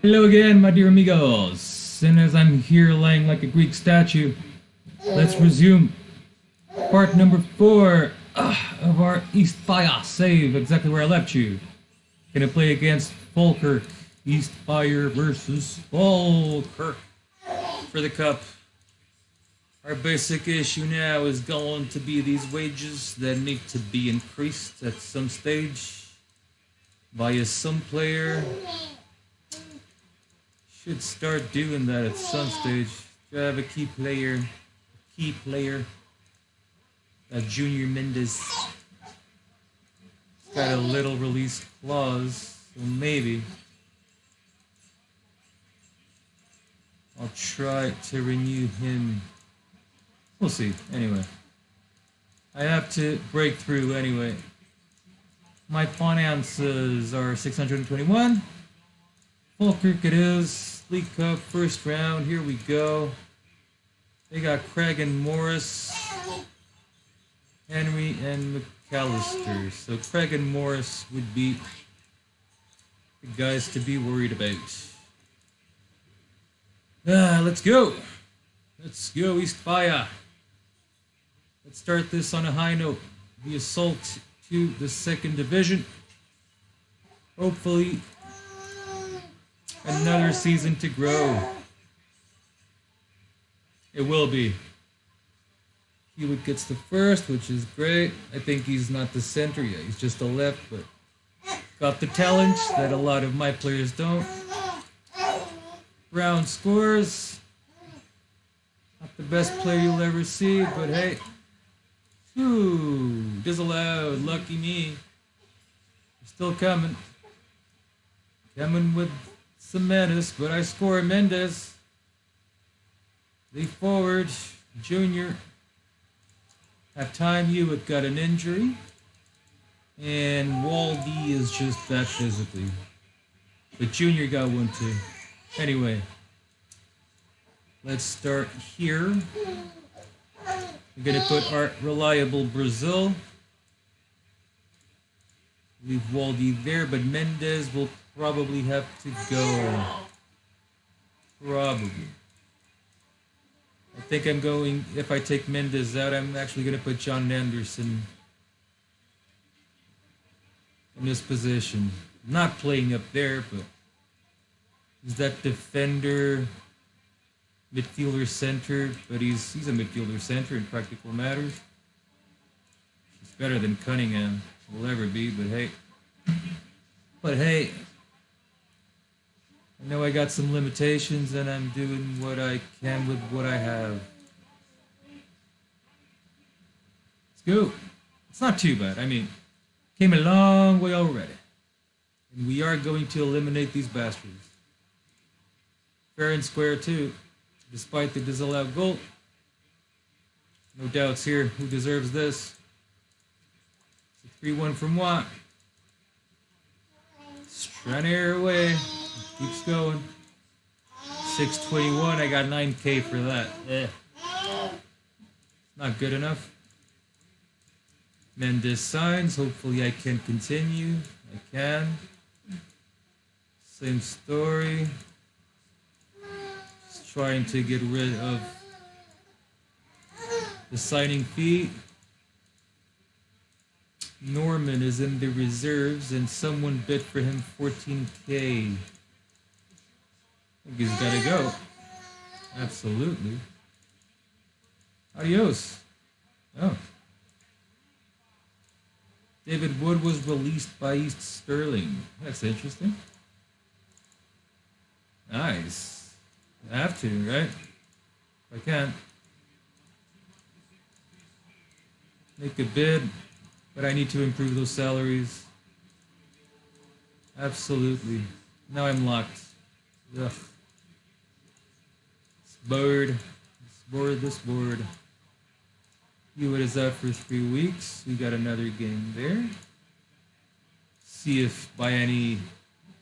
Hello again, my dear amigos. And as I'm here laying like a Greek statue, let's resume part number 4 of our East Fire save, exactly where I left you. Gonna play against Falkirk. East Fire versus Falkirk for the cup. Our basic issue now is going to be these wages that need to be increased at some stage via some player. Should start doing that at some stage. Should have a key player. That Junior Mendes got a little release clause, so maybe I'll try to renew him. We'll see. Anyway, I have to break through anyway. My finances are 621. Falkirk it is. League Cup first round. Here we go. They got Craig and Morris, Henry and McAllister. So Craig and Morris would be the guys to be worried about. Let's go. Let's go, East Fire. Let's start this on a high note. The assault to the second division. Hopefully, another season to grow. It will be. Hewitt gets the first, which is great. I think he's not the center yet. He's just a left, but got the talent that a lot of my players don't. Brown scores. Not the best player you'll ever see, but hey. Ooh, disallowed. Lucky me. Still coming. Coming with some menace, but I score Mendes. The forward, Junior. At time Hewitt got an injury. And Waldy is just that physically. But Junior got one too. Anyway, let's start here. We're going to put our reliable Brazil. Leave Waldy there, but Mendes will probably have to go. Probably. I think I'm going, if I take Mendes out, I'm actually going to put John Anderson in this position. Not playing up there, but he's that defender, midfielder center, but he's a midfielder center in practical matters. He's better than Cunningham will ever be, but hey. I know I got some limitations and I'm doing what I can with what I have. Let's go. It's not too bad. I mean, came a long way already. And we are going to eliminate these bastards. Fair and square too, despite the disallowed goal. No doubts here who deserves this. 3-1 from Watt. Stranair away. Keeps going. 621. I got 9K for that. Not good enough. Mendes signs. Hopefully I can continue. I can. Same story. Just trying to get rid of the signing fee. Norman is in the reserves and someone bid for him 14K. I think he's gotta go. Absolutely. Adios. Oh. David Wood was released by East Sterling. That's interesting. Nice. I have to, right? If I can. Make a bid. But I need to improve those salaries. Absolutely. Now I'm locked. Ugh. This board. Hewitt is out for 3 weeks. We got another game there. See if by any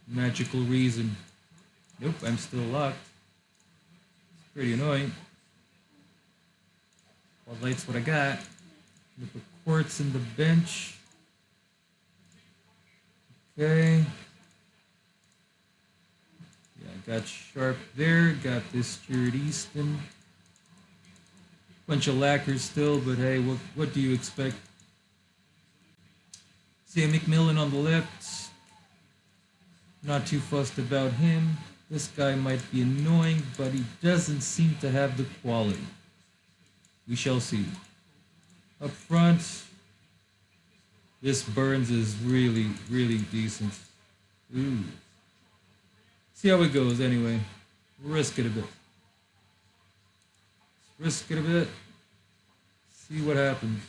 magical reason. Nope, I'm still locked. It's pretty annoying. Well, light's what I got. Put Quartz in the bench. Okay. Yeah, Got Sharp there. Got this Stuart Easton. Bunch of lacquers still, but hey, what do you expect? Sam McMillan on the left. Not too fussed about him. This guy might be annoying, but he doesn't seem to have the quality. We shall see. Up front, this Burns is really, really decent. Ooh. See how it goes anyway. Risk it a bit. Risk it a bit. See what happens.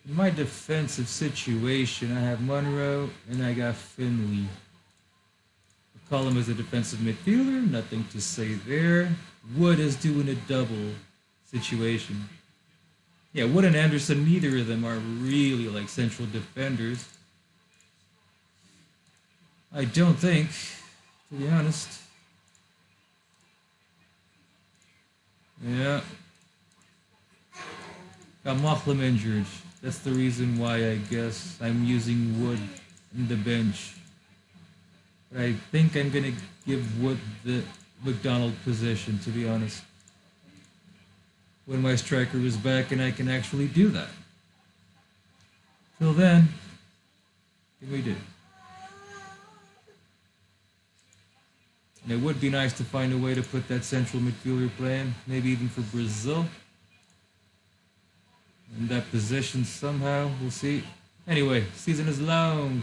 In my defensive situation, I have Monroe and I got Finley. I call him as a defensive midfielder. Nothing to say there. Wood is doing a double situation. Yeah, Wood and Anderson, neither of them are really like central defenders. I don't think, to be honest. Yeah. Got Machlam injured. That's the reason why I guess I'm using Wood in the bench. But I think I'm going to give Wood the McDonald position, to be honest. When my striker is back and I can actually do that. Till then, what can we do? And it would be nice to find a way to put that central midfielder playing, maybe even for Brazil. In that position somehow, we'll see. Anyway, season is long.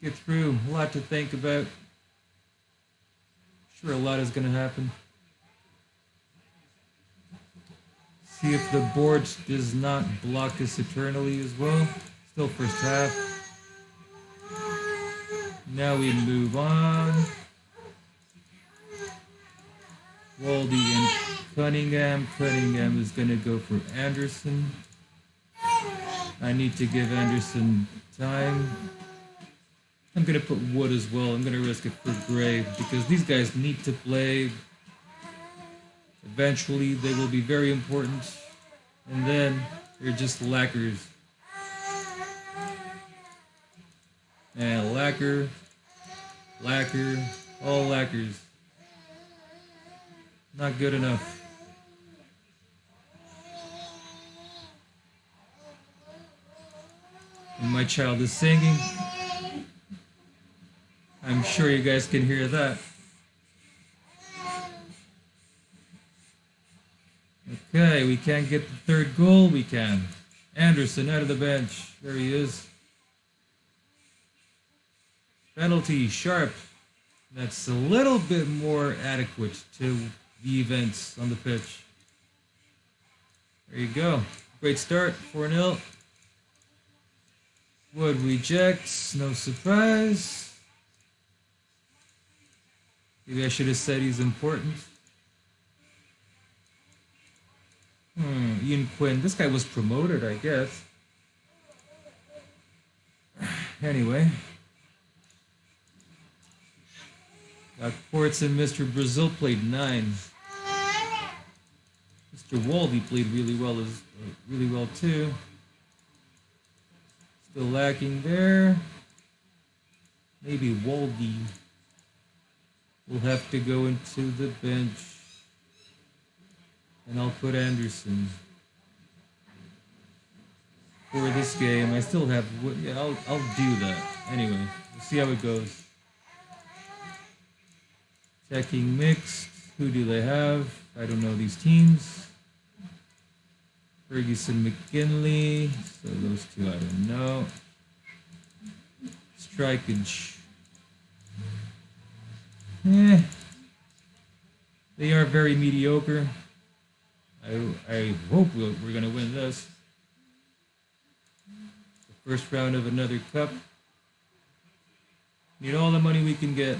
Let's get through. A lot to think about. Sure, a lot is going to happen. See if the board does not block us eternally as well. Still first half. Now we move on. Waldy and Cunningham. Cunningham is going to go for Anderson. I need to give Anderson time. I'm going to put Wood as well. I'm going to risk it for Gray because these guys need to play. Eventually, they will be very important. And then, they're just lacquers. And lacquer, all lacquers. Not good enough. And my child is singing. I'm sure you guys can hear that. Okay, we can't get the third goal. We can. Anderson out of the bench. There he is. Penalty, Sharp. That's a little bit more adequate to the events on the pitch. There you go. Great start, 4-0. Wood rejects, no surprise. Maybe I should have said he's important. Ian Quinn. This guy was promoted, I guess. Anyway. Got Ports and Mr. Brazil played 9. Mr. Waldy played really well too. Still lacking there. Maybe Waldy will have to go into the bench. And I'll put Anderson for this game. I still have, yeah, I'll do that. Anyway, we'll see how it goes. Checking mixed. Who do they have? I don't know these teams. Ferguson, McKinley. So those two I don't know. Strikage. They are very mediocre. I hope we're going to win this. The first round of another cup. Need all the money we can get.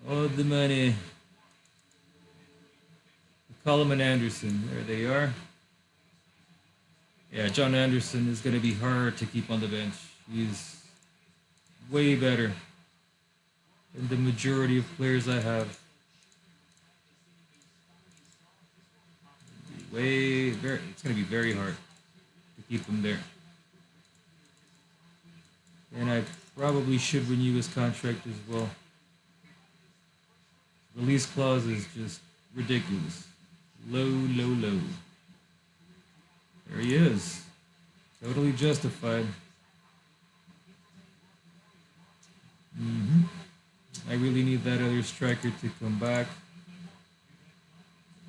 All the money. Coleman Anderson. There they are. Yeah, John Anderson is going to be hard to keep on the bench. He's way better than the majority of players I have. It's going to be very hard to keep him there. And I probably should renew his contract as well. Release clause is just ridiculous. Low, low, low. There he is. Totally justified. I really need that other striker to come back.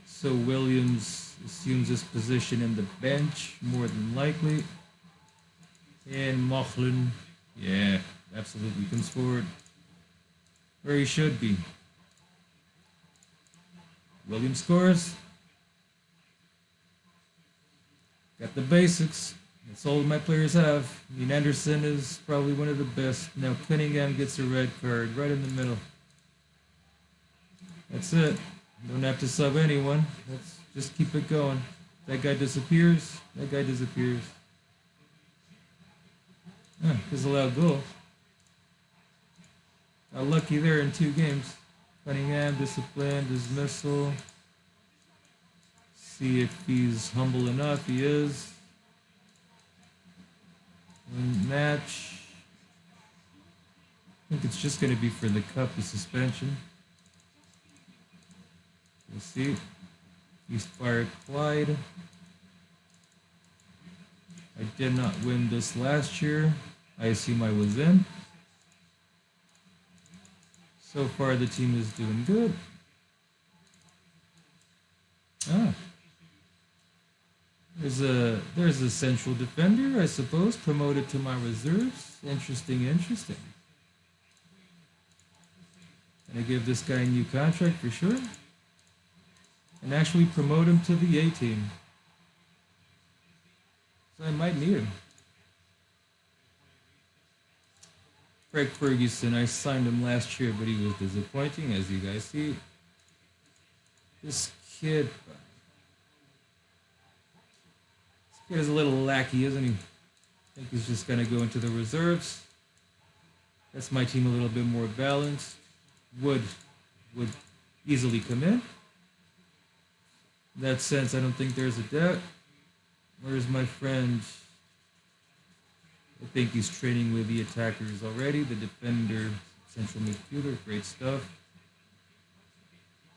So Williams assumes his position in the bench, more than likely. And Mochlin, yeah, absolutely comes forward. Where he should be. Williams scores. Got the basics. That's all my players have. I mean, Anderson is probably one of the best. Now Cunningham gets a red card right in the middle. That's it. Don't have to sub anyone. Let's just keep it going. That guy disappears. That guy disappears. Disallowed goal. Got lucky there in 2 games. Cunningham, discipline, dismissal. See if he's humble enough. He is. Match. I think it's just going to be for the cup, the suspension. We'll see. East Fire Clyde. I did not win this last year. I assume I was in. So far the team is doing good. There's a central defender, I suppose, promoted to my reserves. Interesting. Gonna give this guy a new contract for sure. And actually promote him to the A team. So I might need him. Craig Ferguson, I signed him last year, but he was disappointing, as you guys see. This kid is a little lackey, isn't he? I think he's just going to go into the reserves. That's my team a little bit more balanced. Would easily come in. In that sense, I don't think there's a doubt. Where's my friend? I think he's training with the attackers already. The defender, central midfielder, great stuff.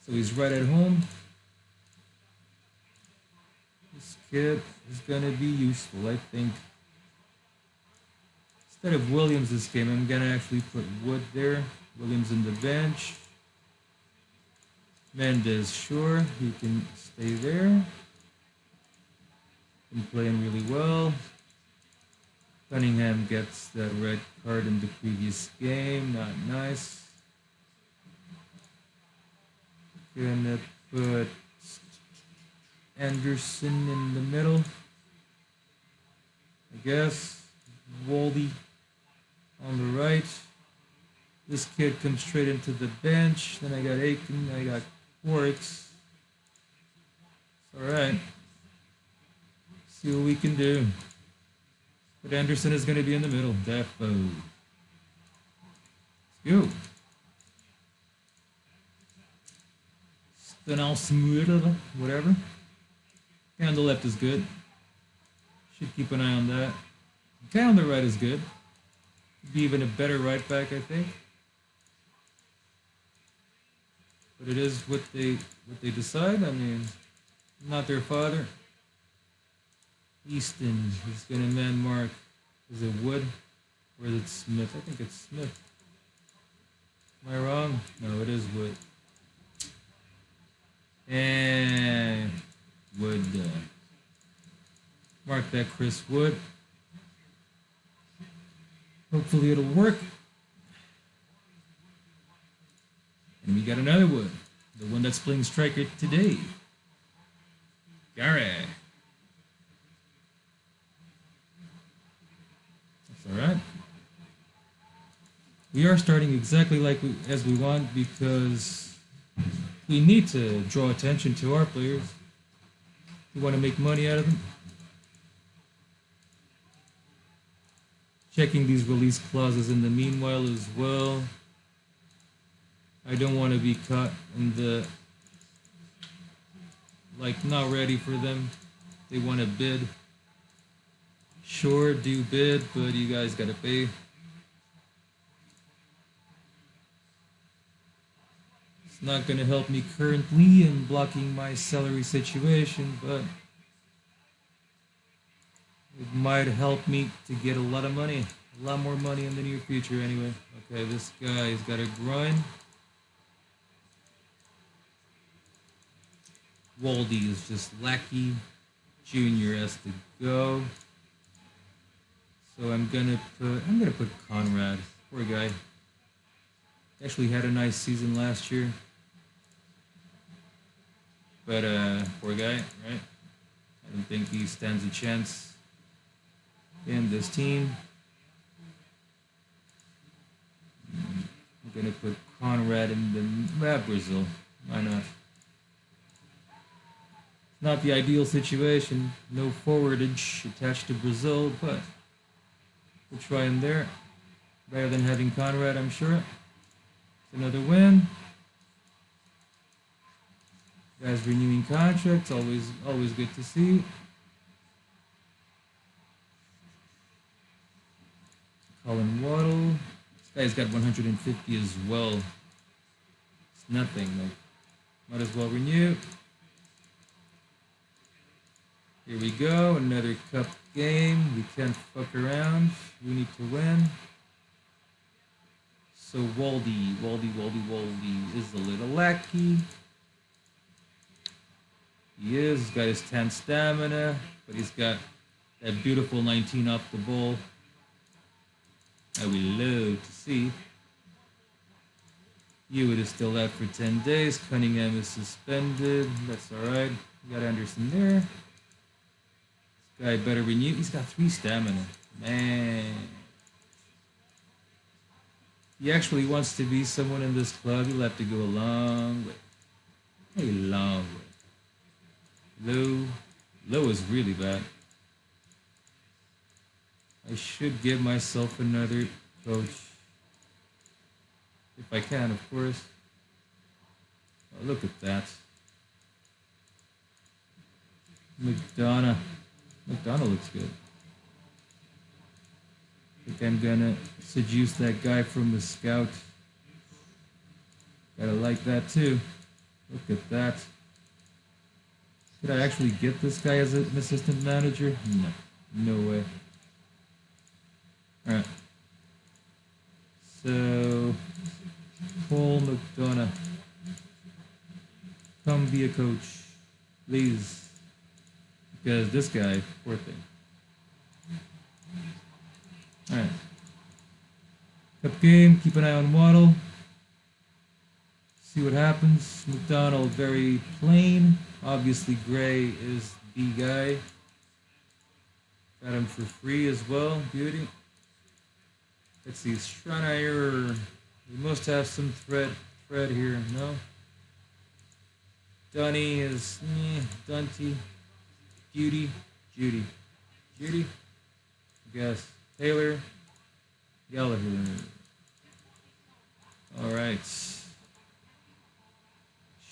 So he's right at home. This kid is going to be useful, I think. Instead of Williams this game, I'm going to actually put Wood there. Williams in the bench. Mendes, sure, he can stay there. Been playing really well. Cunningham gets that red card in the previous game, not nice. Gonna put Anderson in the middle, I guess. Waldy on the right. This kid comes straight into the bench. Then I got Aiken, I got Quaritz. Alright. See what we can do. But Anderson is going to be in the middle. Defo. Let's go. Stenal whatever. Guy on the left is good. Should keep an eye on that. Guy on the right is good. Be even a better right back, I think. But it is what they decide. I mean, not their father. Easton is going to man mark. Is it Wood or is it Smith? I think it's Smith. Am I wrong? No, it is Wood. And Wood. Mark that Chris Wood. Hopefully it'll work. And we got another Wood. The one that's playing striker today. Gary. All right. We are starting exactly as we want because we need to draw attention to our players. We want to make money out of them. Checking these release clauses in the meanwhile as well. I don't want to be caught in the not ready for them. They want to bid. Sure, do bid, but you guys gotta pay. It's not going to help me currently in blocking my salary situation, but it might help me to get a lot of money. A lot more money in the near future anyway. Okay, this guy's got a grind. Waldy is just lackey. Junior has to go. So I'm gonna put Conrad. Poor guy. Actually had a nice season last year. But poor guy, right? I don't think he stands a chance in this team. I'm gonna put Conrad in the Brazil. Why not? Not the ideal situation. No forwardage attached to Brazil, but we'll try him there. Better than having Conrad, I'm sure. It's another win. Guys renewing contracts, always good to see. Colin Waddle. This guy's got 150 as well. It's nothing. Like, might as well renew. Here we go, another cup game. We can't fuck around. We need to win. So Waldy is a little lackey. He is. He's got his 10 stamina, but he's got that beautiful 19 off the ball. I would love to see. Hewitt is still out for 10 days. Cunningham is suspended. That's alright. We got Anderson there. Guy better renew. He's got 3 stamina. Man. He actually wants to be someone in this club. He'll have to go a long way. A long way. Low is really bad. I should give myself another coach. If I can, of course. Oh, look at that. McDonough looks good. I think I'm gonna seduce that guy from the scout. Gotta like that too. Look at that. Could I actually get this guy as an assistant manager? No way. Alright. So, Paul McDonough. Come be a coach, please. Because this guy, poor thing. Alright. Cup game, keep an eye on Waddle. See what happens. McDonald, very plain. Obviously, Gray is the guy. Got him for free as well. Beauty. Let's see, Stranayer. We must have some thread here, no? Dunny is Dunty. Judy. I guess. Taylor. Gallagher. Alright.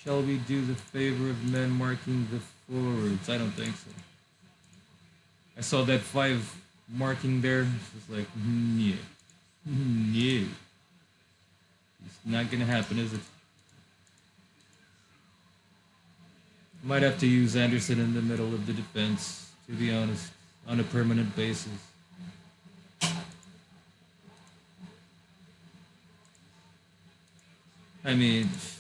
Shall we do the favor of men marking the forwards? I don't think so. I saw that 5 marking there. It's like, yeah. Yeah. It's not gonna happen, is it? Might have to use Anderson in the middle of the defense, to be honest, on a permanent basis. I mean, it's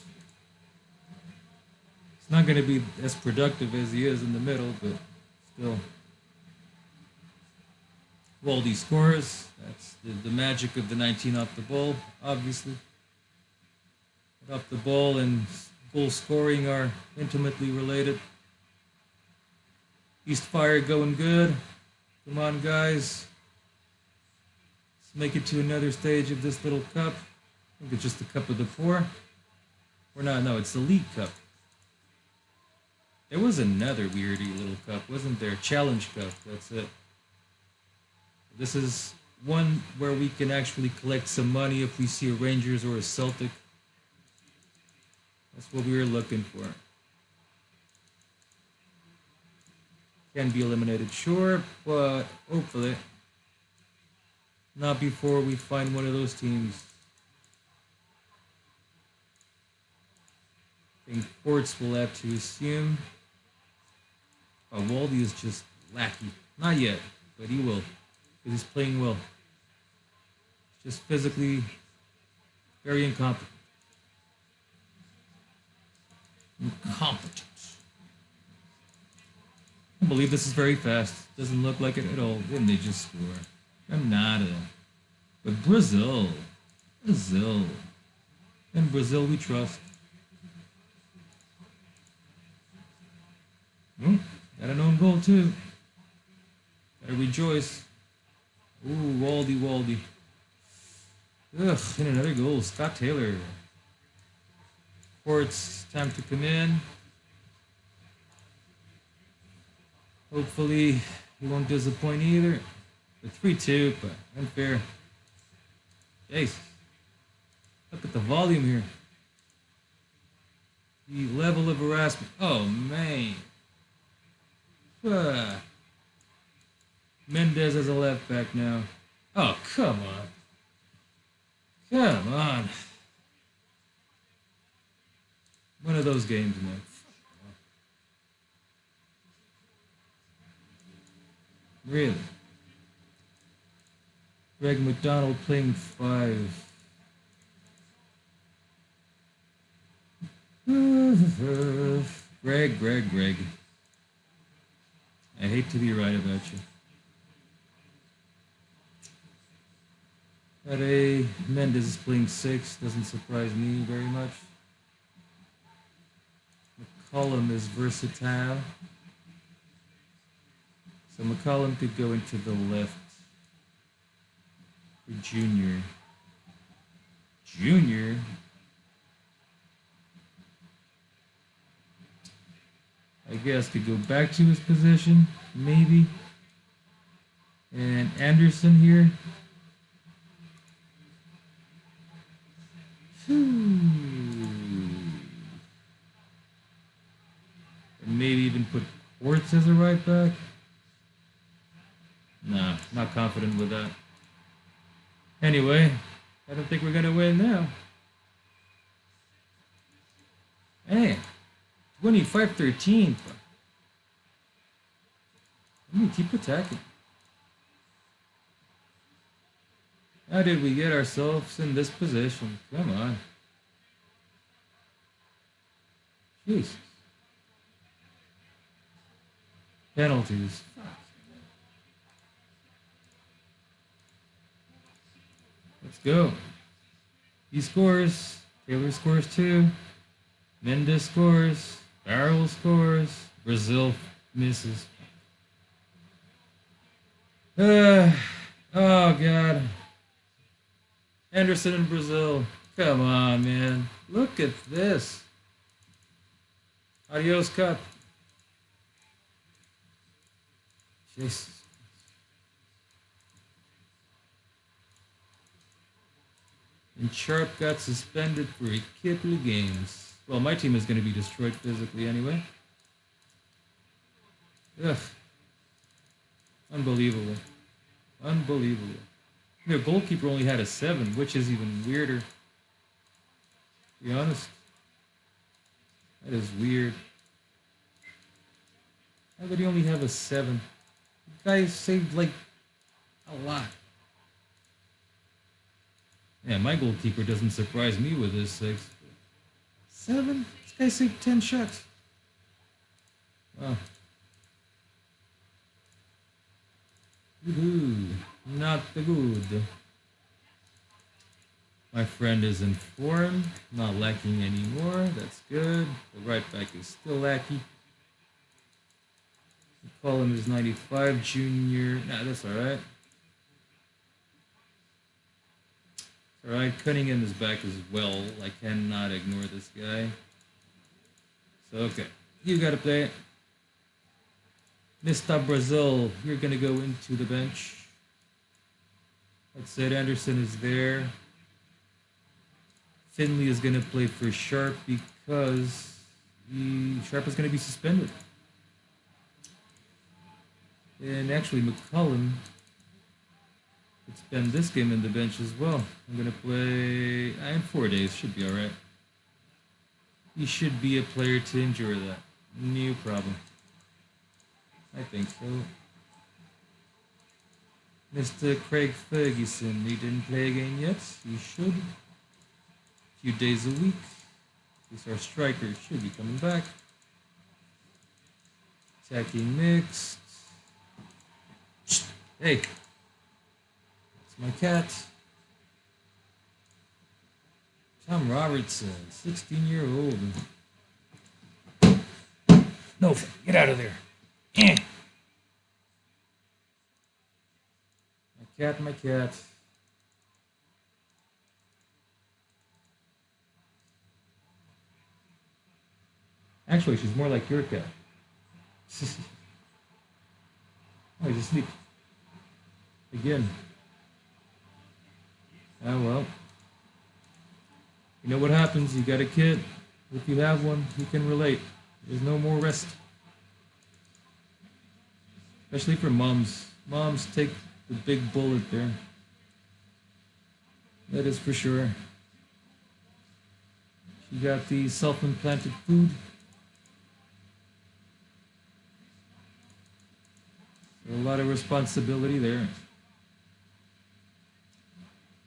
not going to be as productive as he is in the middle, but still. Waldy scores. That's the magic of the 19 off the ball, obviously. Off the ball and goal scoring are intimately related. East Fire going good. Come on, guys. Let's make it to another stage of this little cup. I think it's just the Cup of the Poor. Or not, no, it's the League Cup. There was another weirdy little cup, wasn't there? Challenge Cup, that's it. This is one where we can actually collect some money if we see a Rangers or a Celtic. That's what we were looking for. Can be eliminated, sure, but hopefully not before we find one of those teams. I think Ports will have to assume. Oh, Waldy is just lackey. Not yet, but he will. Because he's playing well. Just physically very incompetent. Incompetent. I believe this is very fast. Doesn't look like it at all. Didn't they just score? I'm not a. But Brazil. Brazil. In Brazil we trust. Got an own goal too. Gotta rejoice. Ooh, Waldy. Ugh, and another goal. Scott Taylor. Ports, time to come in. Hopefully he won't disappoint either. But 3-2, but unfair. Jeez. Look at the volume here. The level of harassment. Oh, man. Mendez as a left back now. Oh, come on. Come on. One of those games, man. Really? Greg McDonald playing 5. Greg. I hate to be right about you. But Mendez is playing 6. Doesn't surprise me very much. McCollum is versatile. So McCollum could go into the left for Junior. I guess could go back to his position, maybe. And Anderson here. And maybe even put Quartz as a right back. Nah, not confident with that. Anyway, I don't think we're going to win now. Hey, 25-13. Let me keep attacking. How did we get ourselves in this position? Come on. Jeez. Penalties. Let's go. He scores. Taylor scores 2. Mendes scores. Barrel scores. Brazil misses. Oh, God. Anderson in Brazil. Come on, man. Look at this. Adios, Cup. Jesus. And Sharp got suspended for a couple of games. Well, my team is going to be destroyed physically anyway. Ugh. Unbelievable. Their goalkeeper only had a 7, which is even weirder. To be honest. That is weird. How could he only have a 7? The guy saved, like, a lot. Yeah, my goalkeeper doesn't surprise me with his 6. 7? This guy saved 10 shots. Wow. Woohoo. Not the good. My friend is in form. Not lacking anymore. That's good. The right back is still lackey. McCollum is 95. Junior. Nah, that's alright. Alright, Cunningham is back as well. I cannot ignore this guy. So, okay. You gotta play it. Mr. Brazil, you're gonna go into the bench. That's it, Anderson is there. Finley is gonna play for Sharp because Sharp is gonna be suspended. And actually, McCollum could spend this game in the bench as well. I'm gonna play in 4 days, should be alright. He should be a player to endure that. No problem. I think so. Mr. Craig Ferguson, he didn't play a game yet. He should. A few days a week. This our striker should be coming back. Attacking mixed. Hey, that's my cat. Tom Robertson, 16-year-old. No, get out of there. My cat. Actually, she's more like your cat. Oh, he's asleep. Again. Oh, well. You know what happens? You got a kid. If you have one, you can relate. There's no more rest. Especially for moms. Moms take the big bullet there. That is for sure. She got the self-implanted food. So a lot of responsibility there.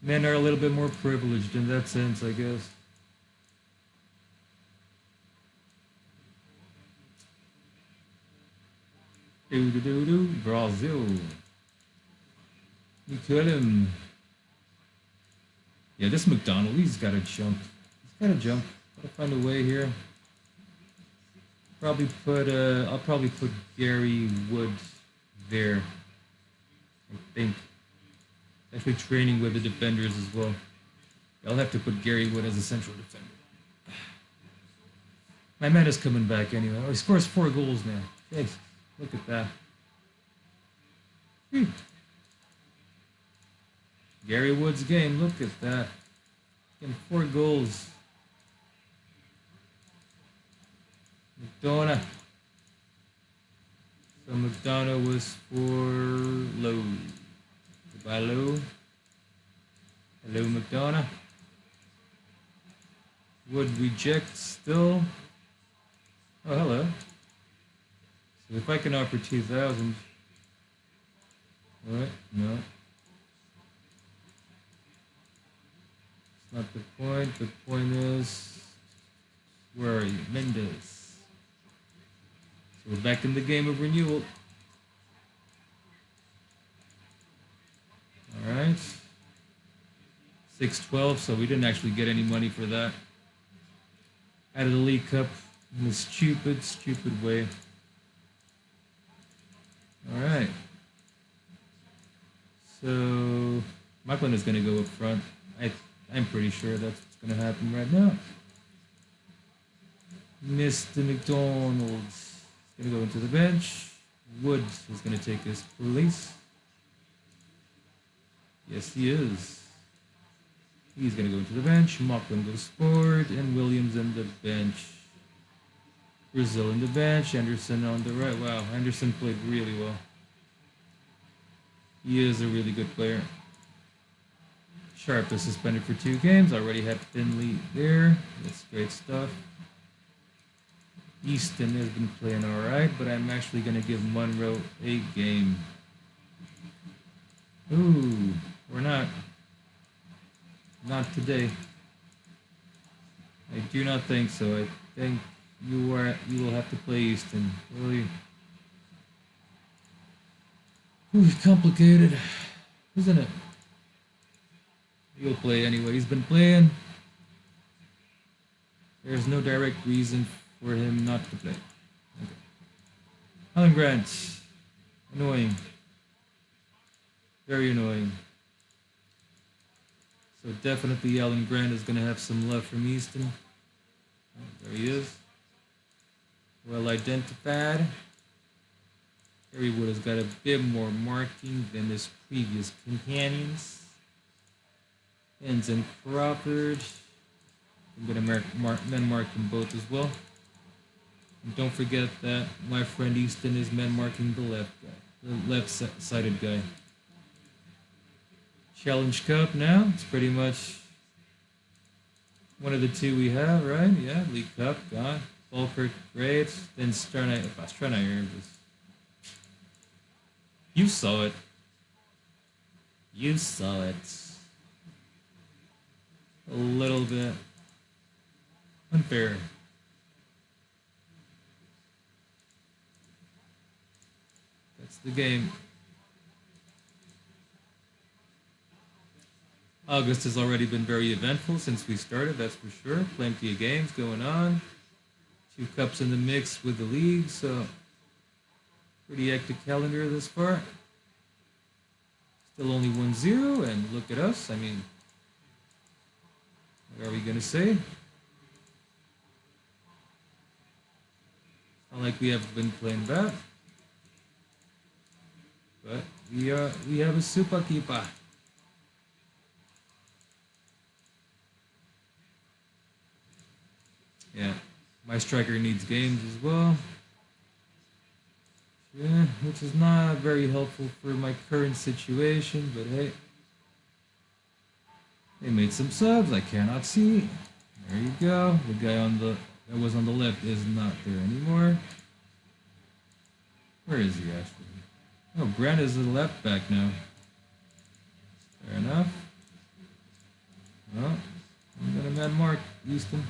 Men are a little bit more privileged in that sense, I guess. Brazil. You kill him. Yeah, this McDonald, he's got to jump. He's got to jump. Gotta find a way here. I'll probably put Gary Wood there. I think. Actually training with the defenders as well. I'll have to put Gary Wood as a central defender. My man is coming back anyway. Oh, he scores 4 goals now. Hey, look at that. Gary Wood's game, look at that. Getting 4 goals. McDonough. So McDonough was for Lowe. Goodbye, Lowe. Hello, McDonough. Wood reject still. Oh, hello. So if I can offer 2,000. What? No. It's not the point. The point is, where are you? Mendes. So we're back in the game of renewal. All right. 6-12, so we didn't actually get any money for that. Out of the League Cup in a stupid, stupid way. All right. So Macklin is going to go up front. I'm pretty sure that's what's going to happen right now. Mr. McDonald's is going to go into the bench. Wood is going to take his place. Yes, he is. He's going to go into the bench. Macklin goes forward. And Williams in the bench. Brazil in the bench. Anderson on the right. Wow, Anderson played really well. He is a really good player. Sharp is suspended for 2 games. Already had Finley there. That's great stuff. Easton has been playing alright, but I'm actually going to give Monroe a game. Ooh, we're not. Not today. I do not think so. I think you will have to play Easton. Really. Ooh, complicated, isn't it? He'll play anyway. He's been playing. There's no direct reason for him not to play. Okay. Alan Grant. Annoying. Very annoying. So definitely Alan Grant is going to have some love from Easton. Oh, there he is. Well identified. Gary Wood has got a bit more marking than his previous companions. Ensign Crawford. I'm going to men mark them both as well. And don't forget that my friend Easton is men marking the left guy, the left-sided guy. Challenge Cup now. It's pretty much One of the two we have, right? Yeah, League Cup, gone. Falkirk, great. Then Strana was. You saw it. You saw it. A little bit unfair. That's the game. August has already been very eventful since we started, that's for sure. Plenty of games going on. 2 cups in the mix with the league, so pretty hectic calendar this far. Still only 1-0, and look at us. I mean, what are we going to say? Not like we have been playing bad. But we have a super keeper. Yeah, my striker needs games as well. Yeah, which is not very helpful for my current situation, but hey. They made some subs I cannot see. There you go. The guy that was on the left is not there anymore. Where is he actually? Oh, Grant is the left back now. Fair enough. Well, I'm gonna man Mark Houston.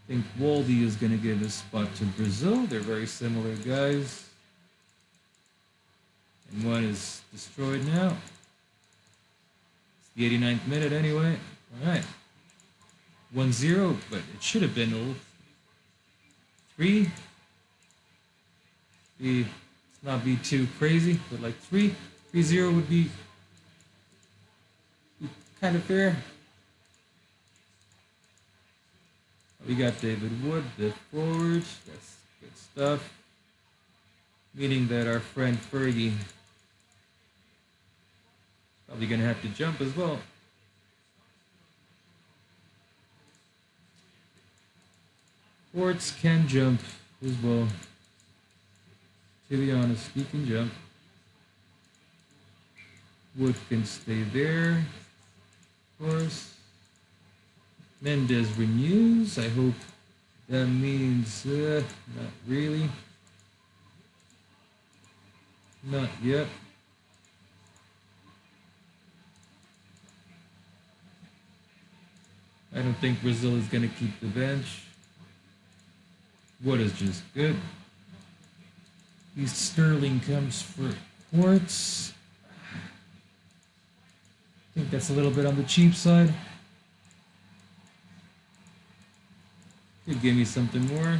I think Waldy is going to give his spot to Brazil. They're very similar guys. And one is destroyed now. It's the 89th minute anyway. All right. 1-0, but it should have been a little 3. Let's not be too crazy, but like 3-0 would be kind of fair. We got David Wood, the forward. That's good stuff. Meaning that our friend Fergie is probably going to have to jump as well. Forwards can jump as well. To be honest, he can jump. Wood can stay there, of course. Mendez renews. I hope that means not really. Not yet. I don't think Brazil is going to keep the bench. What is just good. East Sterling comes for Quartz. I think that's a little bit on the cheap side. Could give me something more.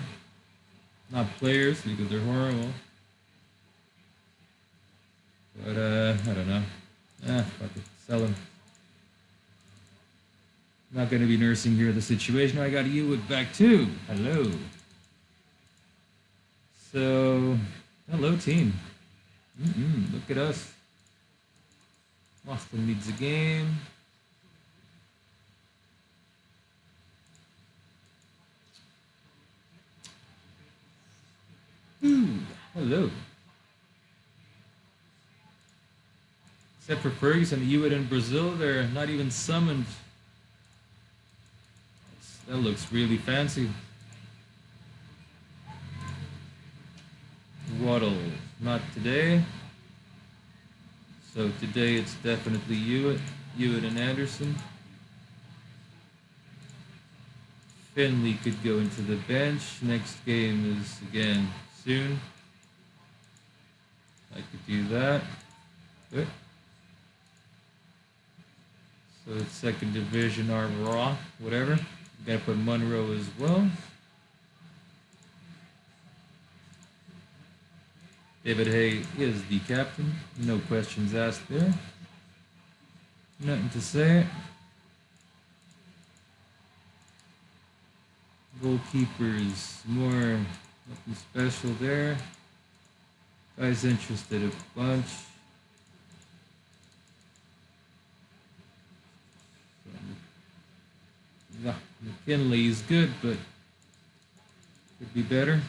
Not players because they're horrible. But I don't know. Fuck it. Sell them. Not going to be nursing here the situation. I got you with back too. Hello. So, hello team. Look at us. Austin needs a game. Hello. Except for Ferguson, Hewitt in Brazil, they're not even summoned. That looks really fancy. Waddle, not today. So today it's definitely Hewitt and Anderson. Finley could go into the bench. Next game is again soon. I could do that. Good. So it's second division or raw, whatever. Gotta put Monroe as well. David Hay is the captain. No questions asked there. Nothing to say. Goalkeepers, more nothing special there. Guys interested a bunch. Yeah, McKinley is good, but could be better.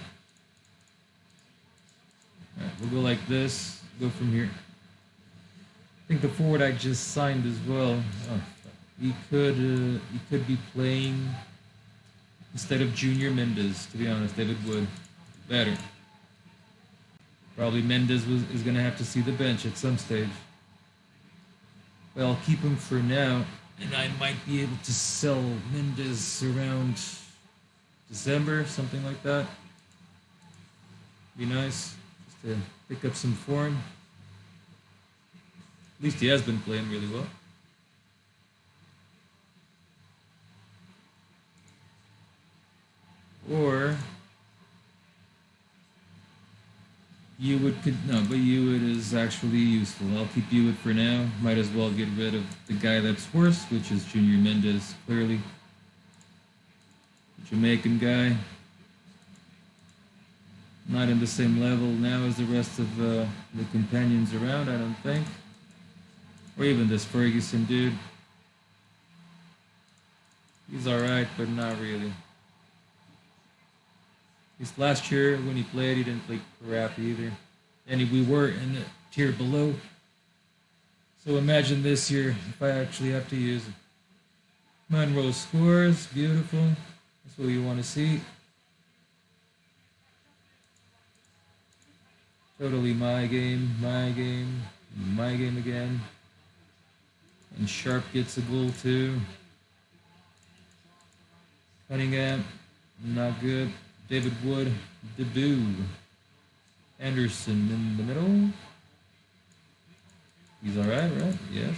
Alright, we'll go like this, go from here. I think the forward I just signed as well. Oh, he could be playing instead of Junior Mendes. To be honest, David Wood better. Probably Mendes is gonna have to see the bench at some stage. But I'll keep him for now, and I might be able to sell Mendes around December, something like that. Be nice just to pick up some form. At least he has been playing really well. Or Hewitt could no, but Hewitt is actually useful. I'll keep Hewitt for now. Might as well get rid of the guy that's worse, which is Junior Mendes, clearly. Jamaican guy. Not in the same level now as the rest of the companions around, I don't think. Or even this Ferguson dude. He's alright, but not really. At least last year when he played, he didn't play crap either. And we were in the tier below. So imagine this year if I actually have to use it. Monroe scores, beautiful. That's what you want to see. Totally my game, my game, my game again. And Sharp gets a goal too. Cunningham, not good. David Wood, debut. Anderson in the middle. He's alright, right? Yes.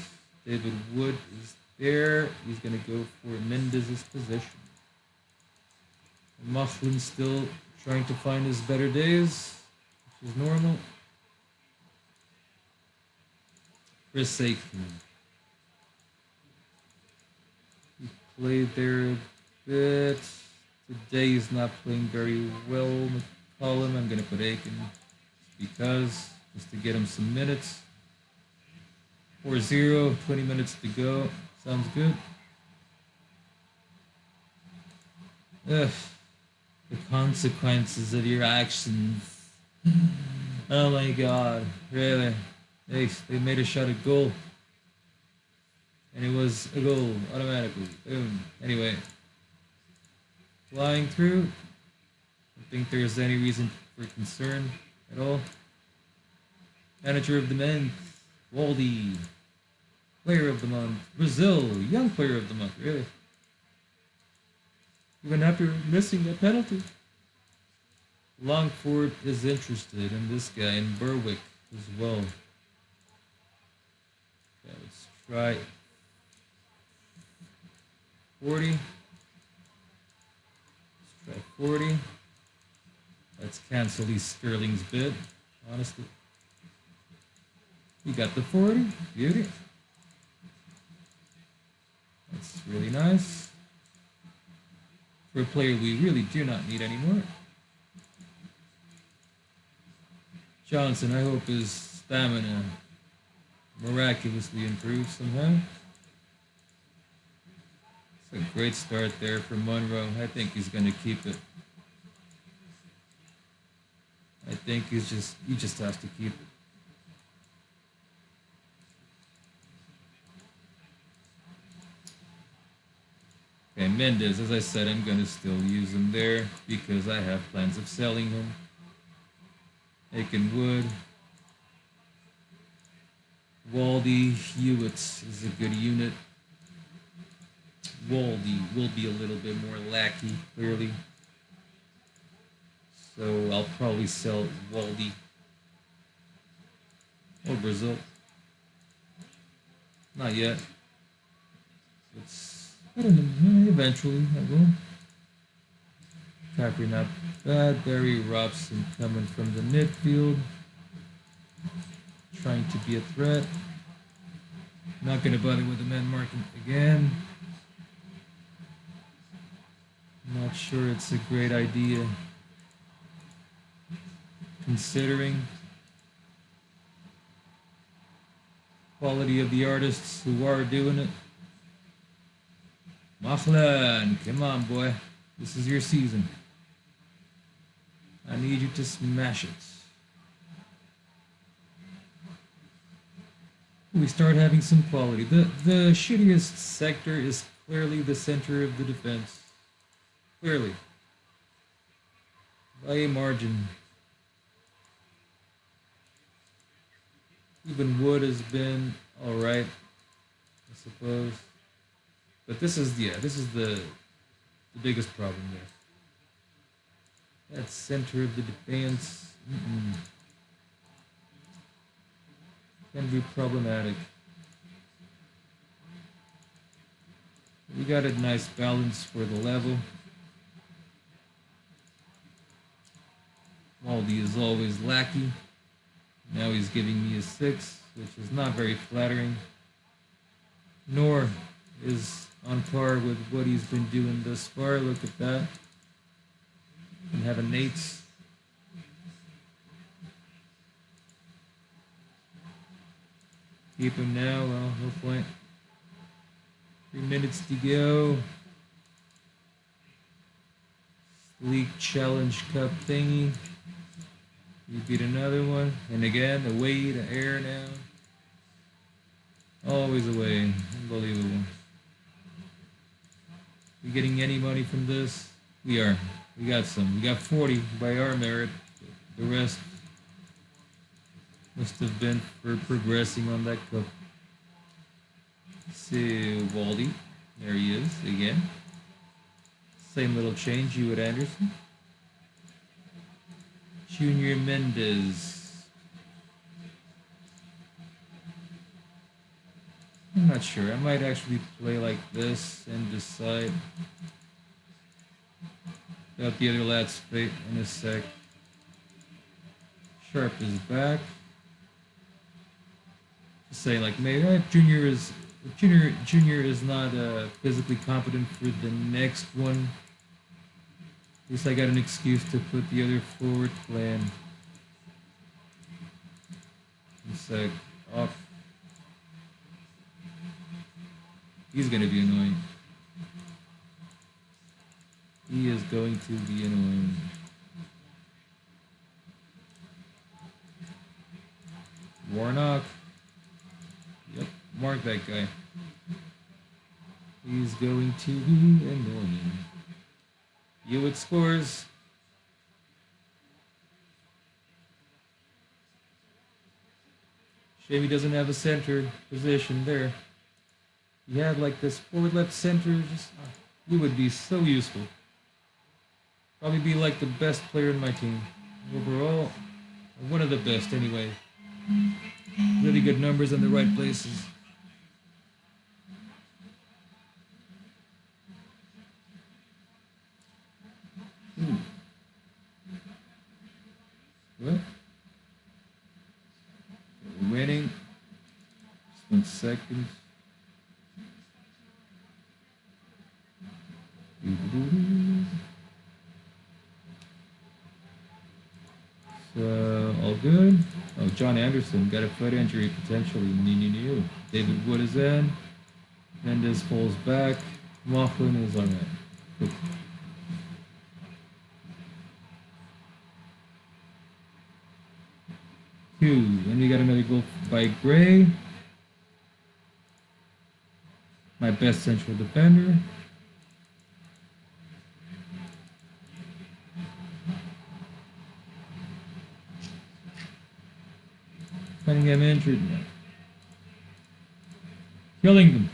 David Wood is there. He's going to go for Mendes' position. Moughlin's still trying to find his better days, which is normal. Chris Aiken. He played there a bit. Today he's not playing very well. McCollum, I'm going to put Aiken because, just to get him some minutes. 4-0, 20 minutes to go. Sounds good. Ugh. The consequences of your actions. Oh my god, really? They made a shot at goal. And it was a goal, automatically. Boom. Anyway. Flying through. I don't think there's any reason for concern at all. Manager of the month, Waldy. Player of the month, Brazil. Young player of the month, really. Even after missing that penalty. Longford is interested in this guy, and Berwick as well. Okay, let's try 40. Let's try 40. Let's cancel these Sterling's bid, honestly. We got the 40. Beauty. That's really nice. For a player we really do not need anymore. Johnson, I hope his stamina miraculously improves somehow. It's a great start there for Monroe. I think he's going to keep it. I think he just has to keep it. Okay, Mendes, as I said, I'm going to still use him there because I have plans of selling him. Aiken Wood. Waldy Hewitt is a good unit. Waldy will be a little bit more lackey, clearly. So I'll probably sell Waldy or Brazil. Not yet. I don't know, eventually I will. Capri not bad. Barry Robson coming from the midfield. Trying to be a threat. Not going to bother with the man marking again. Not sure it's a great idea. Considering quality of the artists who are doing it. Machlan, come on, boy. This is your season. I need you to smash it. we start having some quality. The shittiest sector is clearly the center of the defense. Clearly. By a margin. Even Wood has been alright, I suppose. But this is the biggest problem there. That center of the defense can be problematic. We got a nice balance for the level. Maldi is always lackey. Now he's giving me a 6, which is not very flattering. Nor is on par with what he's been doing thus far. Look at that. And have an 8. Keep him now. Well, no point. 3 minutes to go. League Challenge Cup thingy. You beat another one. And again, away to air now. Always away. Unbelievable. We getting any money from this? We are. We got some. We got 40 by our merit. The rest must have been for progressing on that cup. So, Waldy. There he is again. Same little change, you at Anderson. Junior Mendez. I'm not sure. I might actually play like this and decide about the other lad's fate in a sec. Sharp is back. Just saying, like, maybe if Junior is not physically competent for the next one. At least I got an excuse to put the other forward plan. In a sec. Off. He's gonna be annoying. He is going to be annoying. Warnock. Yep, mark that guy. He's going to be annoying. Hewitt scores. Shame he doesn't have a center position there. He had like this forward left center. Just he would be so useful. Probably be like the best player in my team overall. One of the best anyway. Really good numbers in the right places. What? We're winning. Just 1 second. So, all good. Oh, John Anderson got a foot injury potentially. David Wood is in. Mendez falls back. Laughlin is alright. Cool. And we got another goal by Gray. My best central defender. Cunningham injured. Killing them.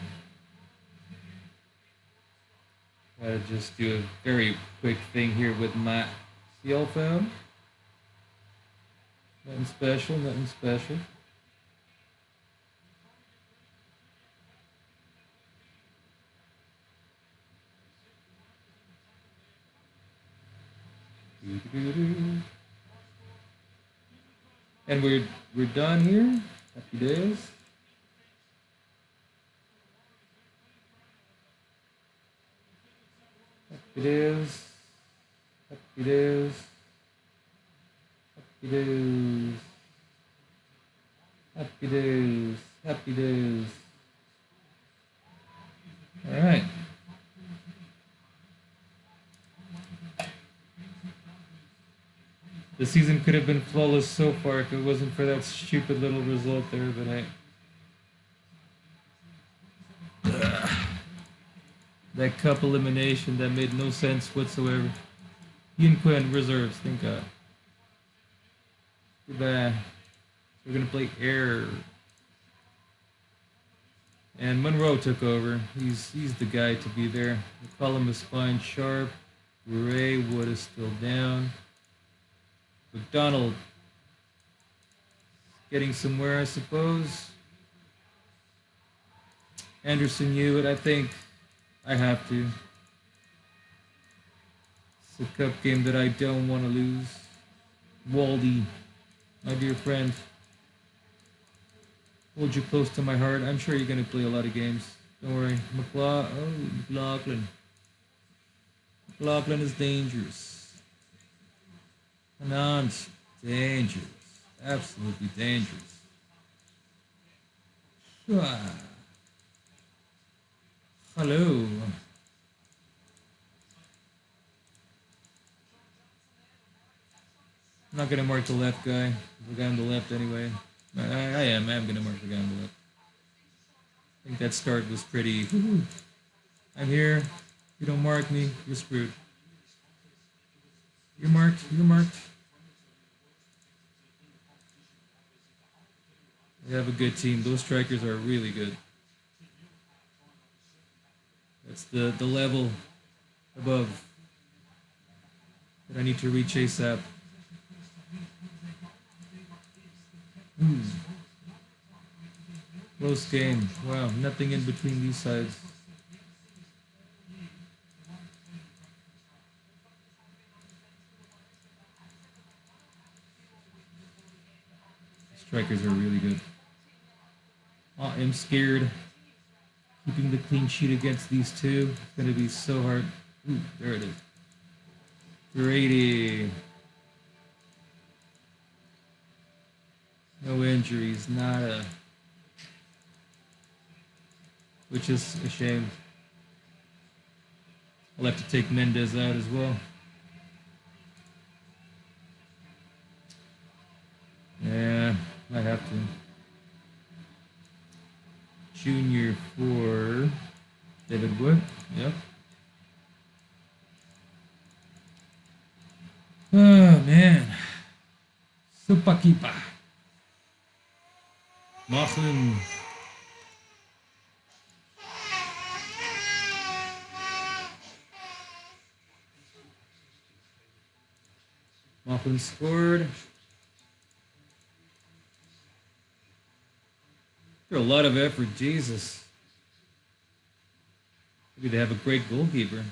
Gotta just do a very quick thing here with my CL phone. Nothing special, nothing special. And we're done here. Happy days. Happy days. Happy days. Happy days. Happy days. Happy days. All right. The season could have been flawless so far if it wasn't for that stupid little result there, but hey. That cup elimination that made no sense whatsoever. Yin Quinn reserves, thank God. Goodbye. We're gonna play air. And Monroe took over. He's the guy to be there. We call him a spine sharp. Ray Wood is still down. McDonald getting somewhere, I suppose. Anderson Hewitt, I think I have to. It's a cup game that I don't want to lose. Waldy, my dear friend. Hold you close to my heart. I'm sure you're going to play a lot of games. Don't worry. McLaughlin. McLaughlin is dangerous. Anand, dangerous. Absolutely dangerous. Hello. I'm not going to mark the left guy. The guy on the left anyway. I am going to mark the guy on the left. I think that start was pretty... I'm here. If you don't mark me, you're screwed. You're marked. You're marked. They have a good team. Those strikers are really good. That's the level above that I need to reach ASAP. Close game. Wow, nothing in between these sides. Strikers are really good. Oh, I'm scared. Keeping the clean sheet against these two. It's going to be so hard. Ooh, there it is. Brady. No injuries, nada. Which is a shame. I'll have to take Mendez out as well. Yeah, might have to. Junior for David Wood. Yep. Oh, man. Supakipa. Machen. Machen scored. After a lot of effort, Jesus. Maybe they have a great goalkeeper.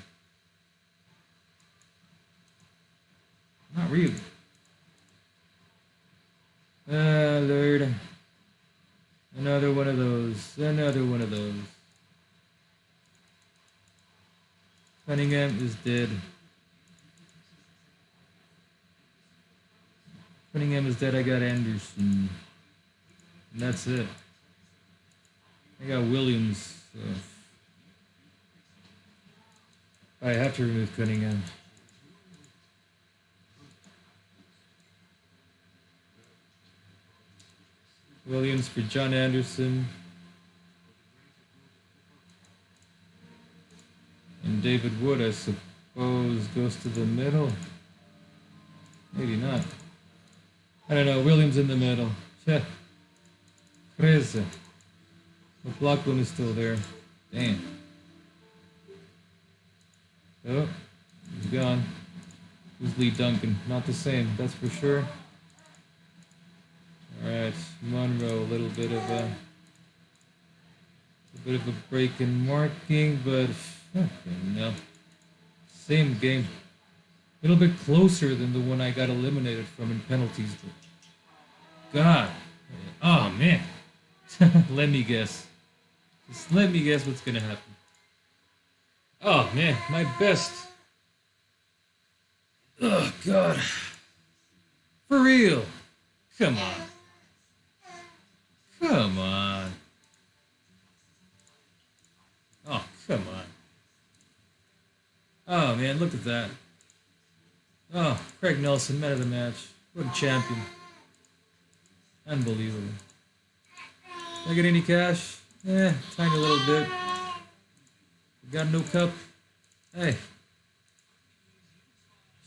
Not really. Ah, Lord. Another one of those. Another one of those. Cunningham is dead. Cunningham is dead. I got Anderson. And that's it. I got Williams. So. I have to remove Cunningham. Williams for John Anderson. And David Wood, I suppose, goes to the middle. Maybe not. I don't know. Williams in the middle. Crazy. McLaughlin is still there. Damn. Oh, he's gone. Who's Lee Duncan? Not the same, that's for sure. Alright, Monroe, a little bit of a break in marking, but no. Same game. A little bit closer than the one I got eliminated from in penalties. God. Oh, man. Let me guess. Just let me guess what's going to happen. Oh, man. My best. Oh, God. For real. Come on. Come on. Oh, come on. Oh, man. Look at that. Oh, Craig Nelson, man of the match. What a champion. Unbelievable. Did I get any cash? Tiny little bit. Got no cup. Hey.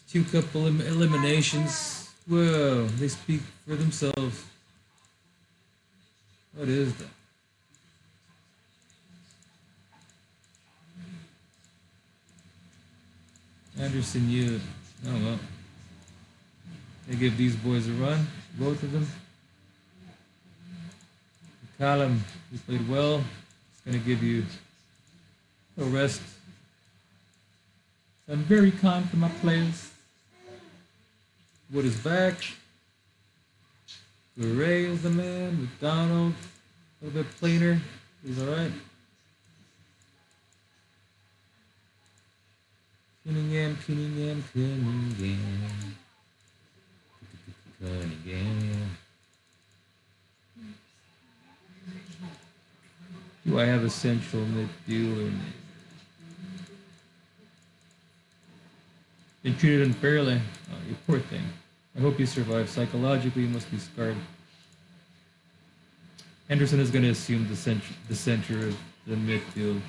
2 cup eliminations. Whoa, they speak for themselves. What is that? Anderson, you. Oh well. They give these boys a run, both of them. Callum, he played well. It's going to give you a rest. I'm very kind for my players. Wood is back. Gray is the man. McDonald, a little bit plainer. He's all right. Cunningham. Do I have a central midfielder? Been treated unfairly. Oh, you poor thing. I hope you survive. Psychologically, you must be scarred. Henderson is going to assume the center of the midfield.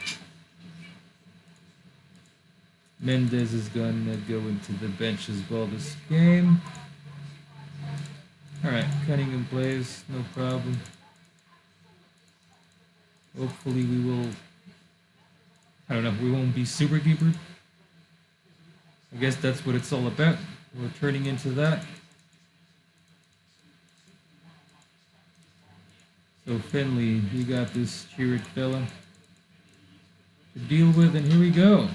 Mendes is going to go into the bench as well this game. All right, Cunningham plays, no problem. Hopefully we will, I don't know, we won't be super keeper. I guess that's what it's all about. We're turning into that. So Finley, you got this Chirrut fella to deal with, and here we go.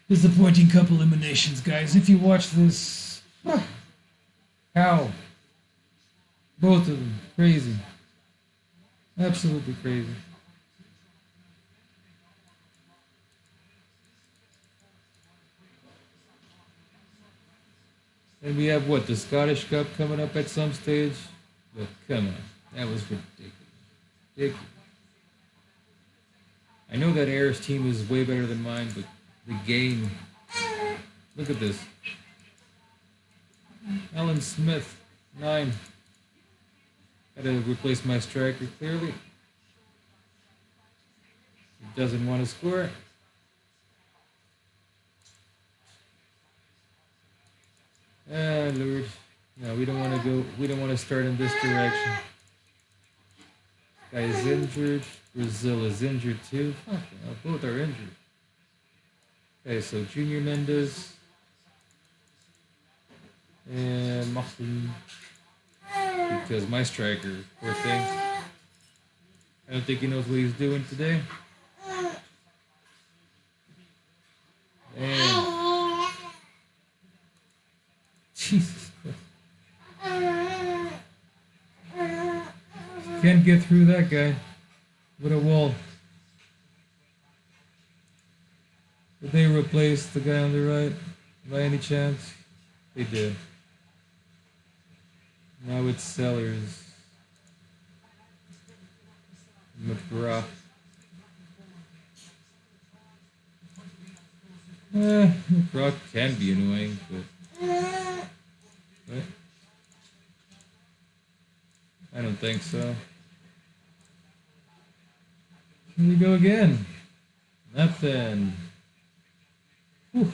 Disappointing cup eliminations, guys. If you watch this, how? Both of them, crazy. Absolutely crazy. And we have what, the Scottish Cup coming up at some stage? But come on, that was ridiculous. I know that Ayers team is way better than mine, but the game, look at this. Alan Smith, 9. Gotta replace my striker, clearly. He doesn't want to score. Ah, Lord. No, we don't want to go. We don't want to start in this direction. Guy is injured. Brazil is injured too. Fuck, both are injured. Okay, so Junior Mendes and Martin. Because my striker, poor thing. I don't think he knows what he's doing today. And Jesus Christ. Can't get through that guy. What a wall. Did they replace the guy on the right by any chance? They did. Now it's Sellers. McGrath. McGrath can be annoying, but what? I don't think so. Here we go again. Nothing. Whew.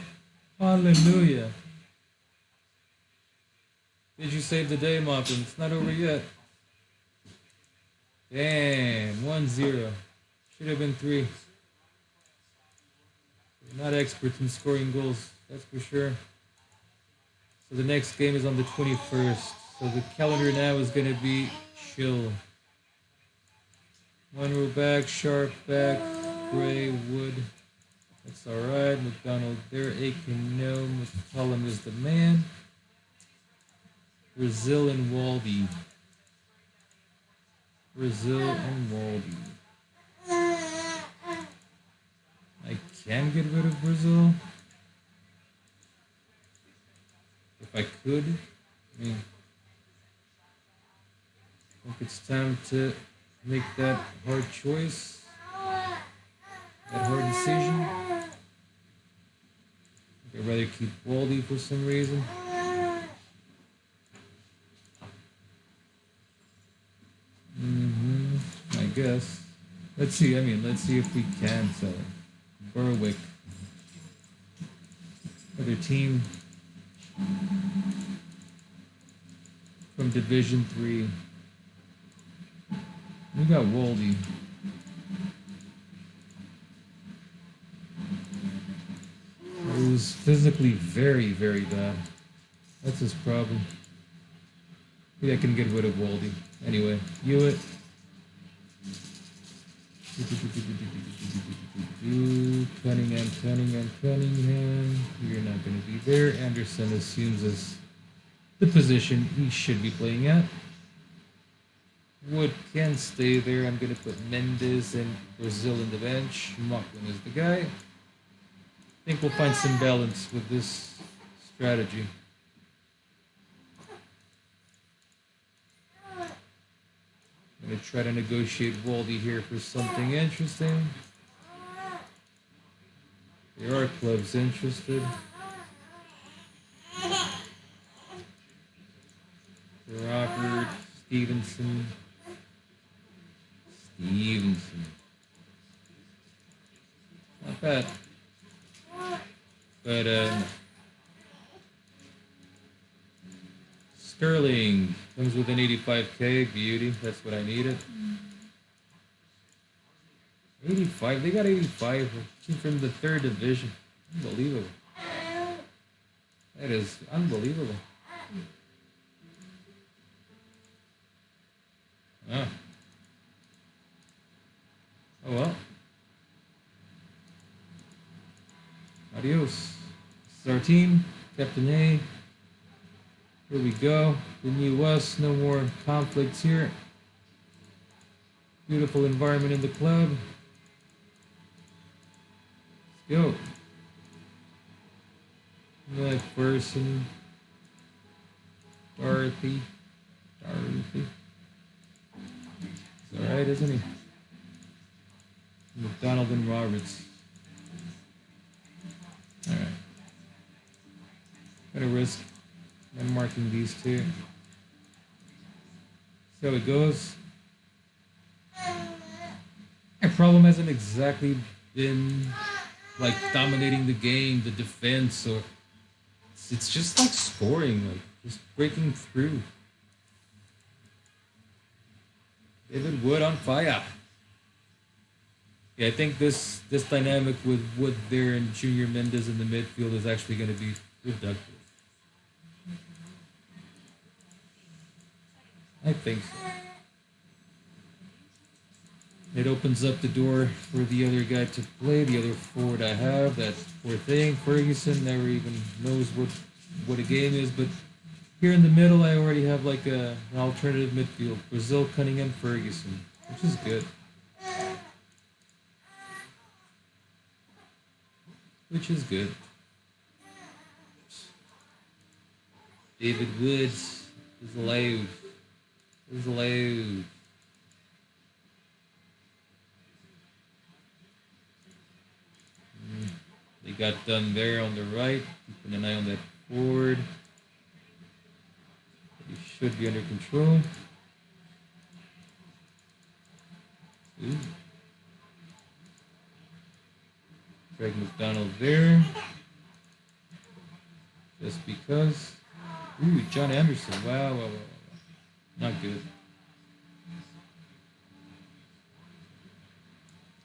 Hallelujah. Did you save the day, Moppin? It's not over yet. Damn, 1-0. Should have been 3. We're not experts in scoring goals, that's for sure. So the next game is on the 21st. So the calendar now is going to be chill. Monroe back, Sharp back, Gray, Wood. That's alright. McDonald there, Aiken no. McCollum is the man. Brazil and Waldy. Brazil and Waldy. I can get rid of Brazil. If I could. I mean, I think it's time to make that hard choice. That hard decision. I'd rather keep Waldy for some reason. I guess. Let's see. I mean, let's see if we can sell him. Berwick, other team from Division 3. We got Woldy. Who's physically very, very bad. That's his problem. Maybe I can get rid of Woldy. Anyway, Hewitt. Cunningham. You're not going to be there. Anderson assumes as the position he should be playing at. Wood can stay there. I'm going to put Mendes and Brazil in the bench. Mocklin is the guy. I think we'll find some balance with this strategy. I'm going to try to negotiate Woldy here for something interesting. There are clubs interested. Robert Stevenson. Not bad. But, Sterling comes with an 85K. Beauty. That's what I needed. 85. They got 85 from the 3rd division. Unbelievable. That is unbelievable. Ah. Oh well. Adios. This is our team. Captain A. Here we go. The new us. No more conflicts here. Beautiful environment in the club. Let's go. McPherson. Dorothy. He's alright, isn't he? McDonald and Roberts. Alright. Gonna risk. I'm marking these two. See how it goes. Our problem hasn't exactly been like dominating the game, the defense, or it's just like scoring, like just breaking through. David Wood on fire. Yeah, I think this dynamic with Wood there and Junior Mendes in the midfield is actually going to be productive. I think so. It opens up the door for the other guy to play, the other forward I have. That poor thing, Ferguson, never even knows what a game is. But here in the middle, I already have like an alternative midfield. Brazil, Cunningham, Ferguson, which is good. Which is good. David Woods is alive. Is alive. They got done there on the right. Keeping an eye on that forward. He should be under control. Ooh. Craig McDonald there. Just because. Ooh, John Anderson. Wow. Not good.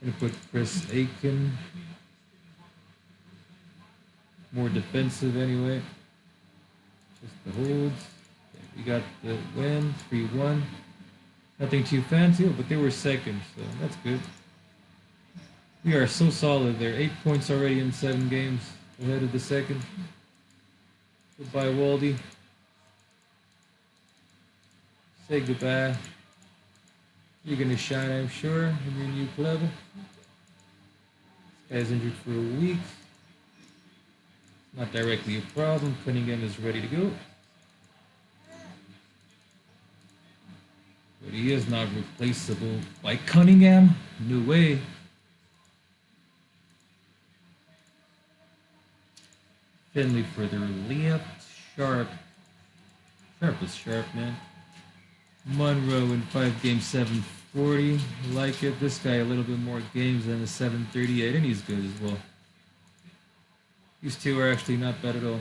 Gonna put Chris Aiken. More defensive anyway. Just the holds. Okay, we got the win, 3-1. Nothing too fancy, but they were second, so that's good. We are so solid there. 8 points already in 7 games ahead of the second. Goodbye, Waldy. Say goodbye. You're gonna shine, I'm sure, in your new club. This guy's injured for a week. Not directly a problem. Cunningham is ready to go. But he is not replaceable by Cunningham. No way. Finley further left. Sharp. Sharp is sharp, man. Monroe in 5 games, 7 640. Like it. This guy a little bit more games than the 738, and he's good as well. These two are actually not bad at all.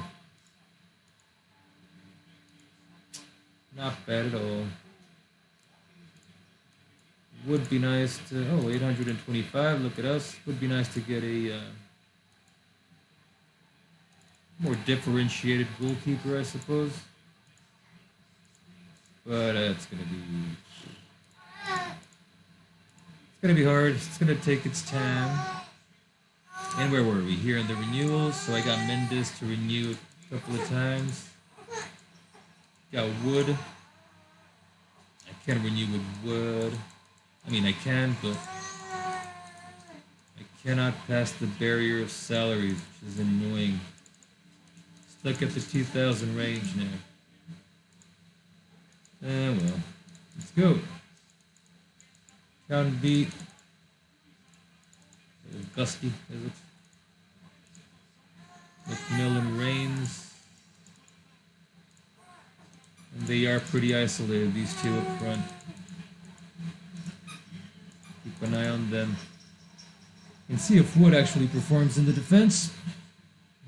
Not bad at all. Would be nice to... Oh, 825. Look at us. Would be nice to get a more differentiated goalkeeper, I suppose. But it's gonna be hard. It's gonna take its time. And where were we? Here in the renewals. So I got Mendes to renew a couple of times. Got Wood. I can't renew with Wood. I mean, I can, but I cannot pass the barrier of salaries, which is annoying. Stuck at the 2,000 range now. Well, let's go. Count beat. Gusty, is it? McMillan Reigns. And they are pretty isolated, these two up front. Keep an eye on them. And see if Wood actually performs in the defense.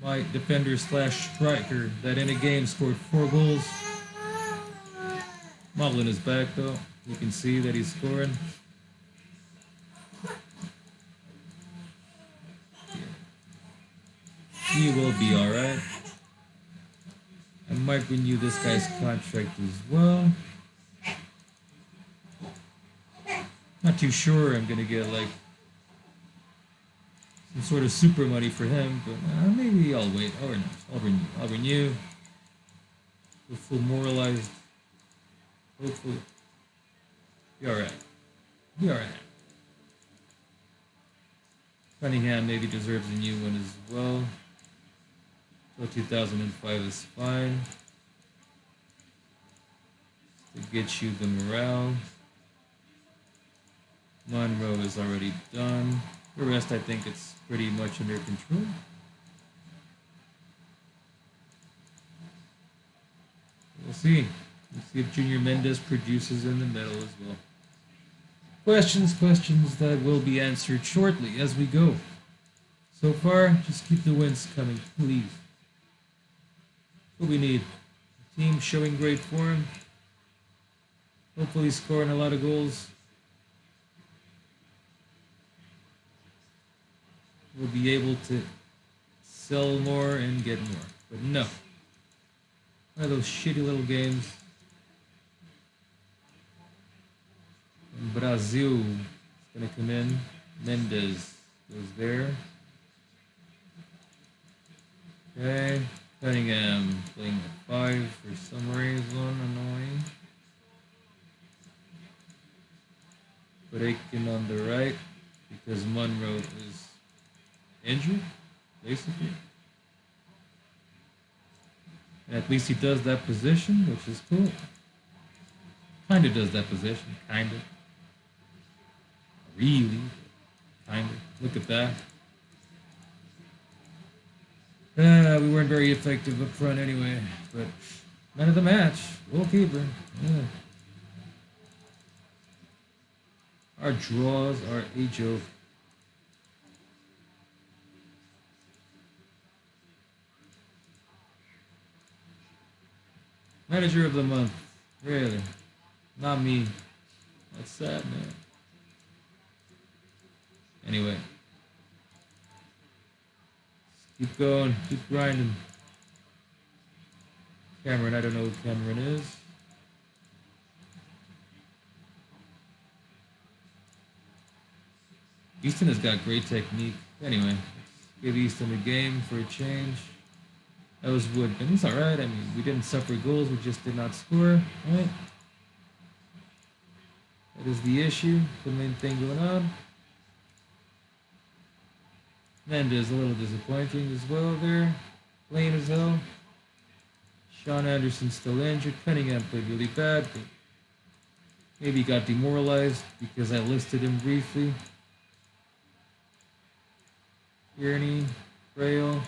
My defender slash striker that in a game scored 4 goals. Moblin is back though. You can see that he's scoring. He will be alright. I might renew this guy's contract as well. Not too sure I'm gonna get like some sort of super money for him, but maybe I'll wait. Or no, I'll renew. We're full moralized. Hopefully. Be alright. Be alright. Cunningham maybe deserves a new one as well. So 2005 is fine. To get you the morale. Monroe is already done. The rest I think it's pretty much under control. We'll see. We'll see if Junior Mendes produces in the middle as well. Questions that will be answered shortly as we go. So far, just keep the wins coming, please. What we need. A team showing great form. Hopefully scoring a lot of goals. We'll be able to sell more and get more. But no. One of those shitty little games. And Brazil is going to come in. Mendes goes there. Okay. Cunningham playing at 5 for some reason. Annoying. Breaking on the right because Monroe is injured, basically. And at least he does that position, which is cool. Kinda does that position, kinda. Really, kinda. Look at that. We weren't very effective up front anyway, but man of the match, goalkeeper. Yeah. Our draws are a joke. Manager of the month. Really? Not me. That's sad, man. Anyway. Keep going. Keep grinding. Cameron. I don't know who Cameron is. Easton has got great technique. Anyway, let's give Easton a game for a change. That was Wood, and he's alright. I mean, we didn't suffer goals, we just did not score, right? That is the issue, the main thing going on. Mendes a little disappointing as well there. Plain as hell. Sean Anderson still injured. Cunningham played really bad, but maybe got demoralized because I listed him briefly. Kearney, Frail.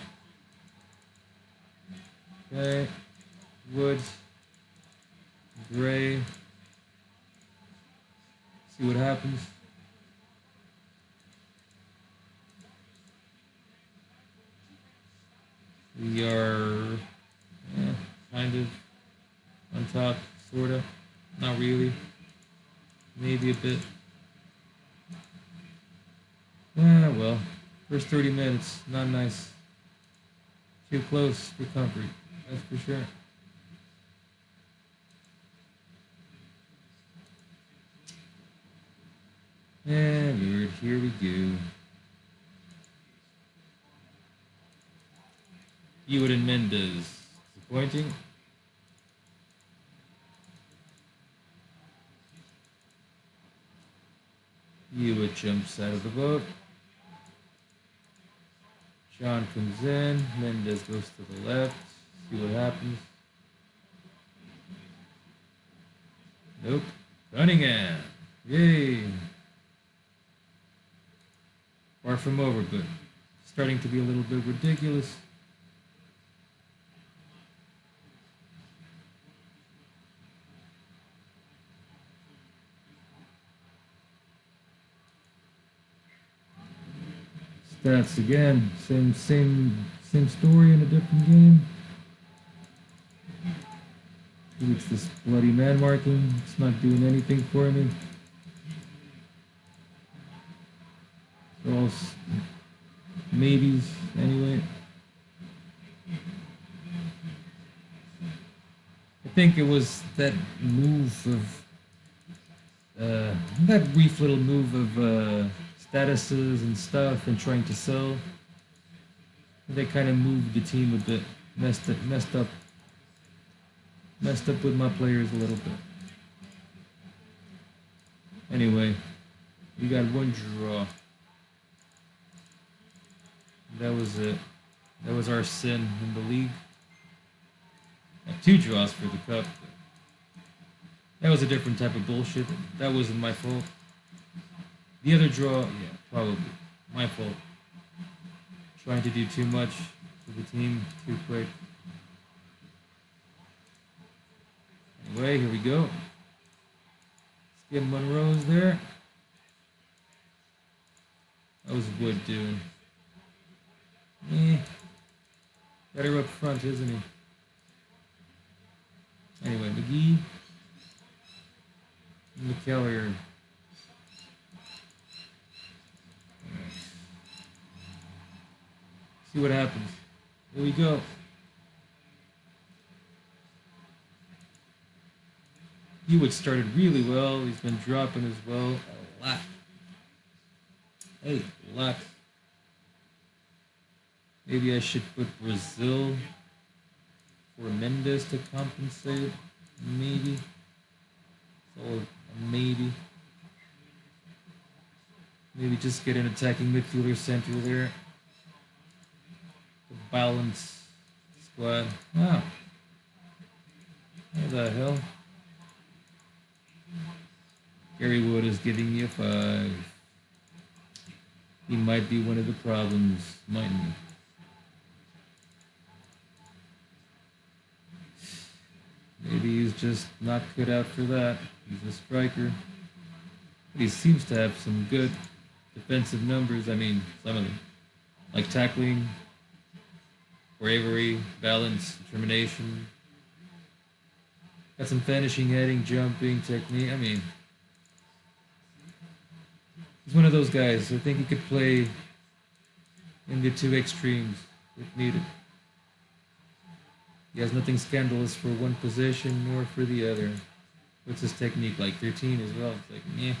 Okay. Woods. Gray. See what happens. We are kind of on top, sorta. Not really. Maybe a bit. Yeah, well, first 30 minutes, not nice. Too close for comfort, that's for sure. And Lord, here we go. Hewitt and Mendez. Disappointing. Hewitt jumps out of the boat. John comes in. Mendez goes to the left. See what happens. Nope. Cunningham. Yay. Far from over, but starting to be a little bit ridiculous. Stats again, same story in a different game. It's this bloody man marking. It's not doing anything for me. They're all maybes anyway. I think it was that move of that brief little move of statuses and stuff and trying to sell. They kind of moved the team a bit, messed up with my players a little bit. Anyway, we got one draw. That was it. That was our sin in the league. Got 2 draws for the cup. That was a different type of bullshit. That wasn't my fault. The other draw, yeah, probably my fault. Trying to do too much for the team too quick. Anyway, here we go. Let's get Monroe's there. How's Wood doing? Better up front, isn't he? Anyway, McGee. McKellar. See what happens. Here we go. Hewitt started really well. He's been dropping as well a lot. Hey, a lot. Maybe I should put Brazil for Mendez to compensate. Maybe. It's all a maybe. Maybe just get an attacking midfielder center there. The balance squad. Wow. What the hell? Gary Wood is giving me a 5. He might be one of the problems, mightn't he? Maybe he's just not cut out for that. He's a striker. But he seems to have some good defensive numbers. I mean, some of them. Like tackling, bravery, balance, determination. Got some finishing, heading, jumping, technique. I mean, he's one of those guys. I think he could play in the 2 extremes if needed. He has nothing scandalous for one position nor for the other. What's his technique like? 13 as well. It's like, meh.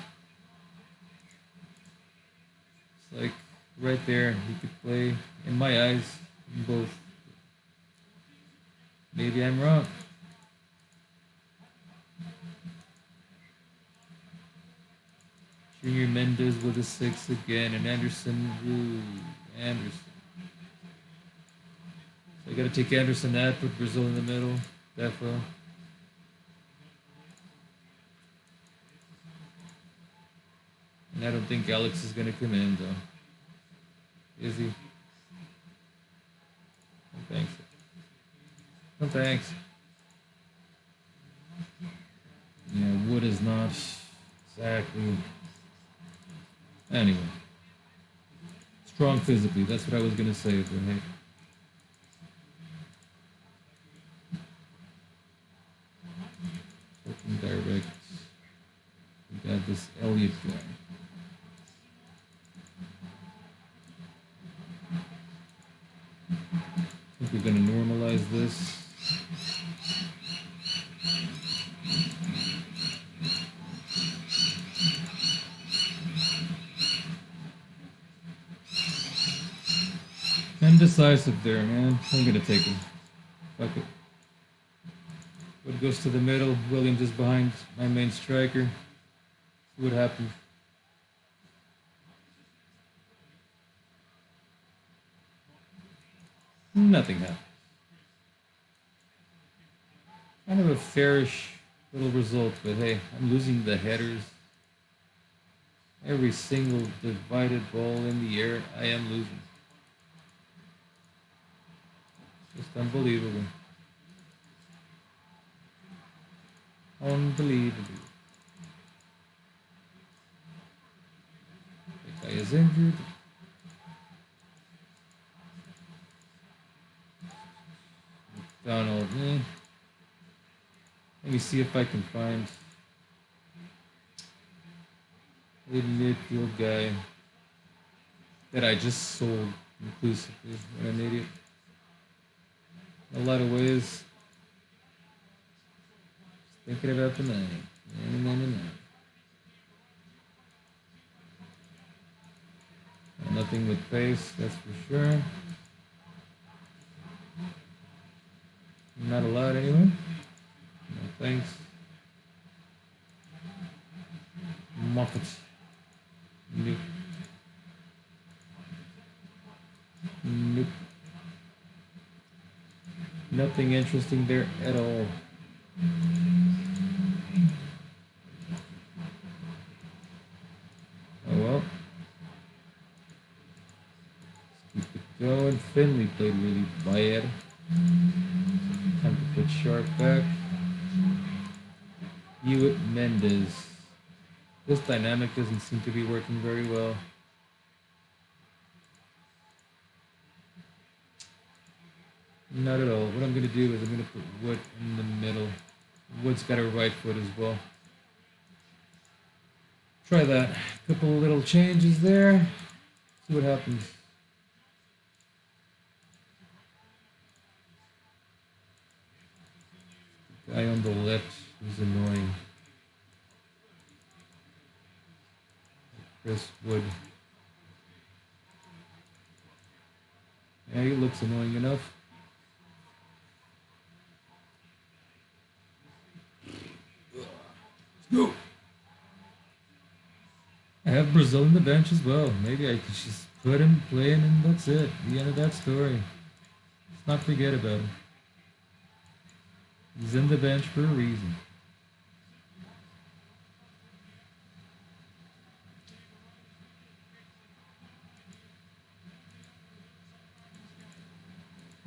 It's like right there. He could play, in my eyes, in both. Maybe I'm wrong. Junior Mendez with a 6 again, and Anderson. Ooh, Anderson. So I got to take Anderson out, put Brazil in the middle. Defo. And I don't think Alex is going to come in, though. Is he? No thanks. No thanks. Yeah, Wood is not Exactly. Anyway. Strong physically. That's what I was going to say, but hey. Open direct. We got this Elliott guy. I think we're going to normalize this. Indecisive there, man. I'm going to take him. Fuck it. Wood goes to the middle. Williams is behind my main striker. See what happens. Nothing happens. Kind of a fairish little result, but hey, I'm losing the headers. Every single divided ball in the air, I am losing. Just unbelievable. Unbelievable. That guy is injured. Donald, let me see if I can find a midfield guy that I just sold inclusively. What an idiot. In a lot of ways. Just thinking about the money. Nothing with pace, that's for sure. Not a lot anyway. No thanks. Muppet. Nope. Nope. Nothing interesting there at all. Oh well. Let's keep it going. Finley played really bad. Time to put Sharp back. Hewitt Mendez. This dynamic doesn't seem to be working very well. Not at all. What I'm going to do is I'm going to put Wood in the middle. Wood's got a right foot as well. Try that. Couple of little changes there. See what happens. The guy on the left is annoying. Chris Wood. Yeah, he looks annoying enough. Go. I have Brazil in the bench as well. Maybe I could just put him playing and that's it. The end of that story. Let's not forget about him. He's in the bench for a reason.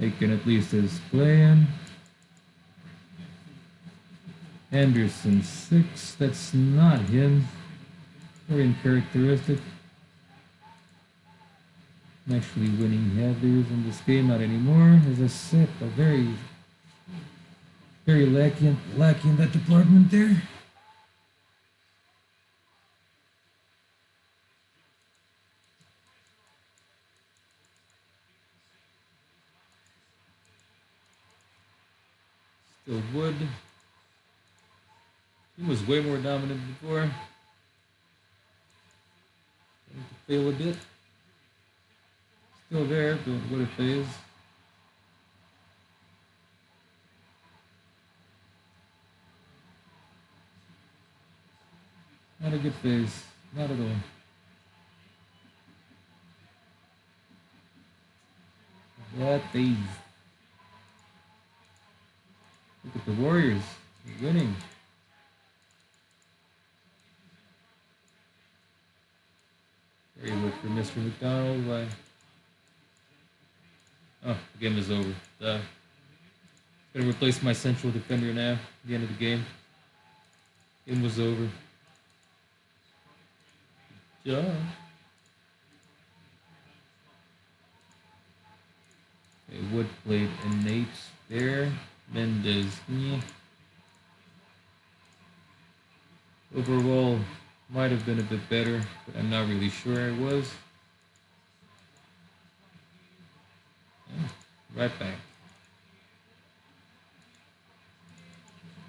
Aiken at least is playing. Anderson 6. That's not him. Very uncharacteristic. I'm actually winning headers in this game, not anymore. As I said, a very lacking in that department there. Still Wood. He was way more dominant before. Starting to fail a bit. Still there, but what a phase. Not a good phase. Not at all. Bad phase. Look at the Warriors. They're winning. There you look for Mr. McDonald. Why? Oh, the game is over. Gonna replace my central defender now. At the end of the game. Game was over. Duh. Okay, Wood played innate there. Mendez. Yeah. Overall, might have been a bit better, but I'm not really sure I was. Yeah, right back.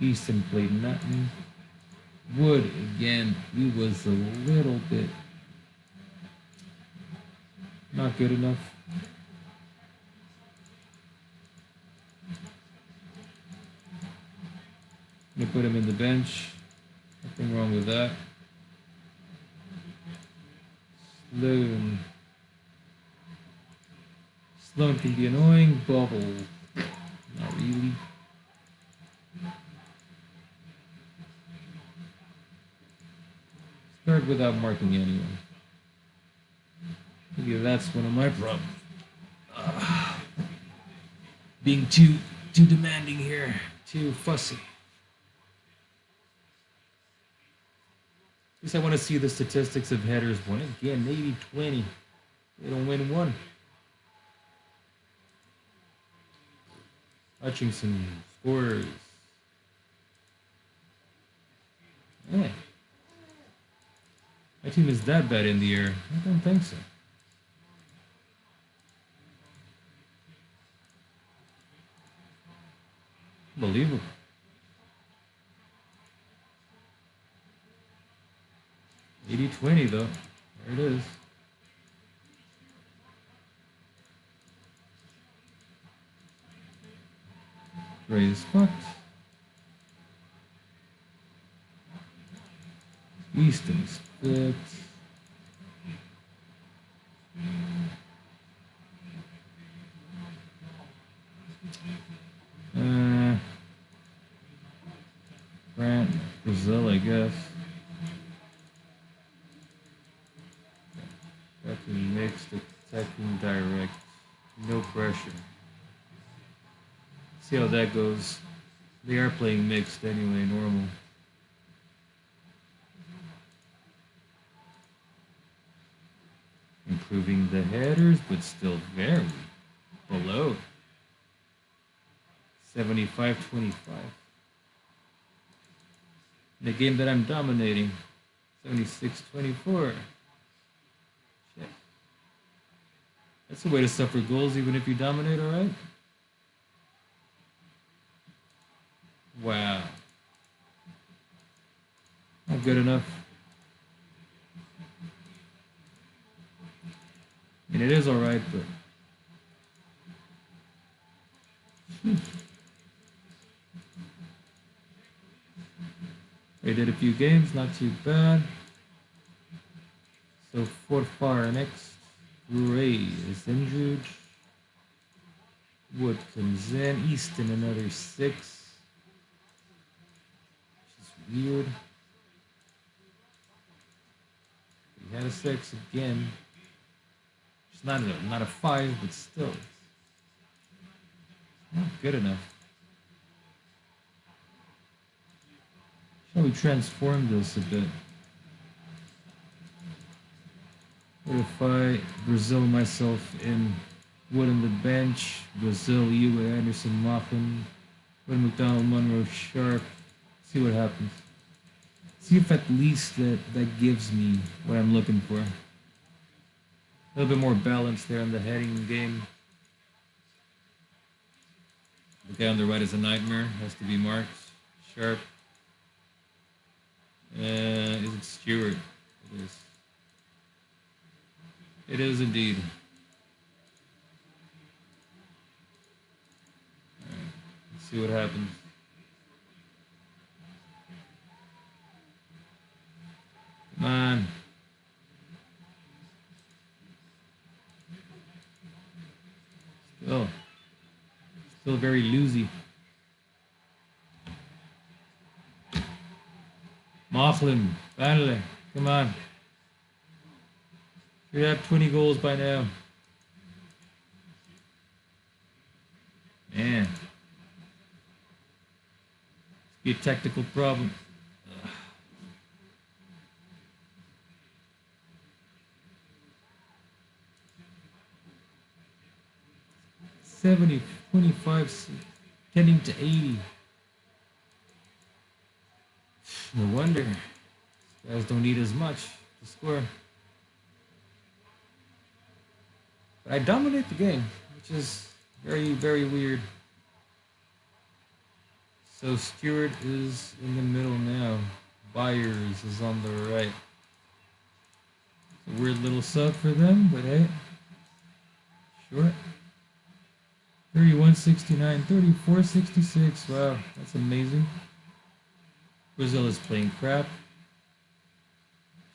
Easton played nothing. Wood again, he was a little bit not good enough. I'm gonna put him in the bench. Nothing wrong with that. Sloan. Sloan can be annoying. Bubble. Not really. Start without marking anyone. Maybe that's one of my problems. Being too demanding here. Too fussy. At least I want to see the statistics of headers won. Again, 80-20. They don't win one. Hutchinson scores. Yeah. My team is that bad in the air. I don't think so. Unbelievable. $80-20 though. There it is. Raise spot. Easton split. Grant, Brazil, I guess. Attacking mixed, attacking direct. No pressure. See how that goes. They are playing mixed anyway, normal. Improving the headers, but still very below. 75-25. In a game that I'm dominating. 76-24. Shit. That's a way to suffer goals even if you dominate, alright? Wow. Not good enough. I mean, it is alright, but... I did a few games, not too bad. So, for far next, Ray is injured. Wood comes in. Easton another 6. Which is weird. He had a 6 again. It's not a 5, but still. It's not good enough. Shall we transform this a bit? What if I Brazil myself in Wood on the bench, Brazil, Ewa, Anderson, Mochan, Wood, McDonald, Monroe, Sharp. See what happens. See if at least that gives me what I'm looking for. A little bit more balance there in the heading game. The guy on the right is a nightmare. Has to be marked. Sharp. Is it Stewart? It is. It is indeed. Alright, let's see what happens. Come on. Still very loosey. Mochan, finally. Come on. We have 20 goals by now. Man. It's be a technical problem. 70, 25, tending to 80. No wonder. These guys don't need as much to score. But I dominate the game, which is very, very weird. So Stewart is in the middle now. Byers is on the right. It's a weird little sub for them, but hey. Sure. 31-69, 34-66. Wow, that's amazing. Brazil is playing crap.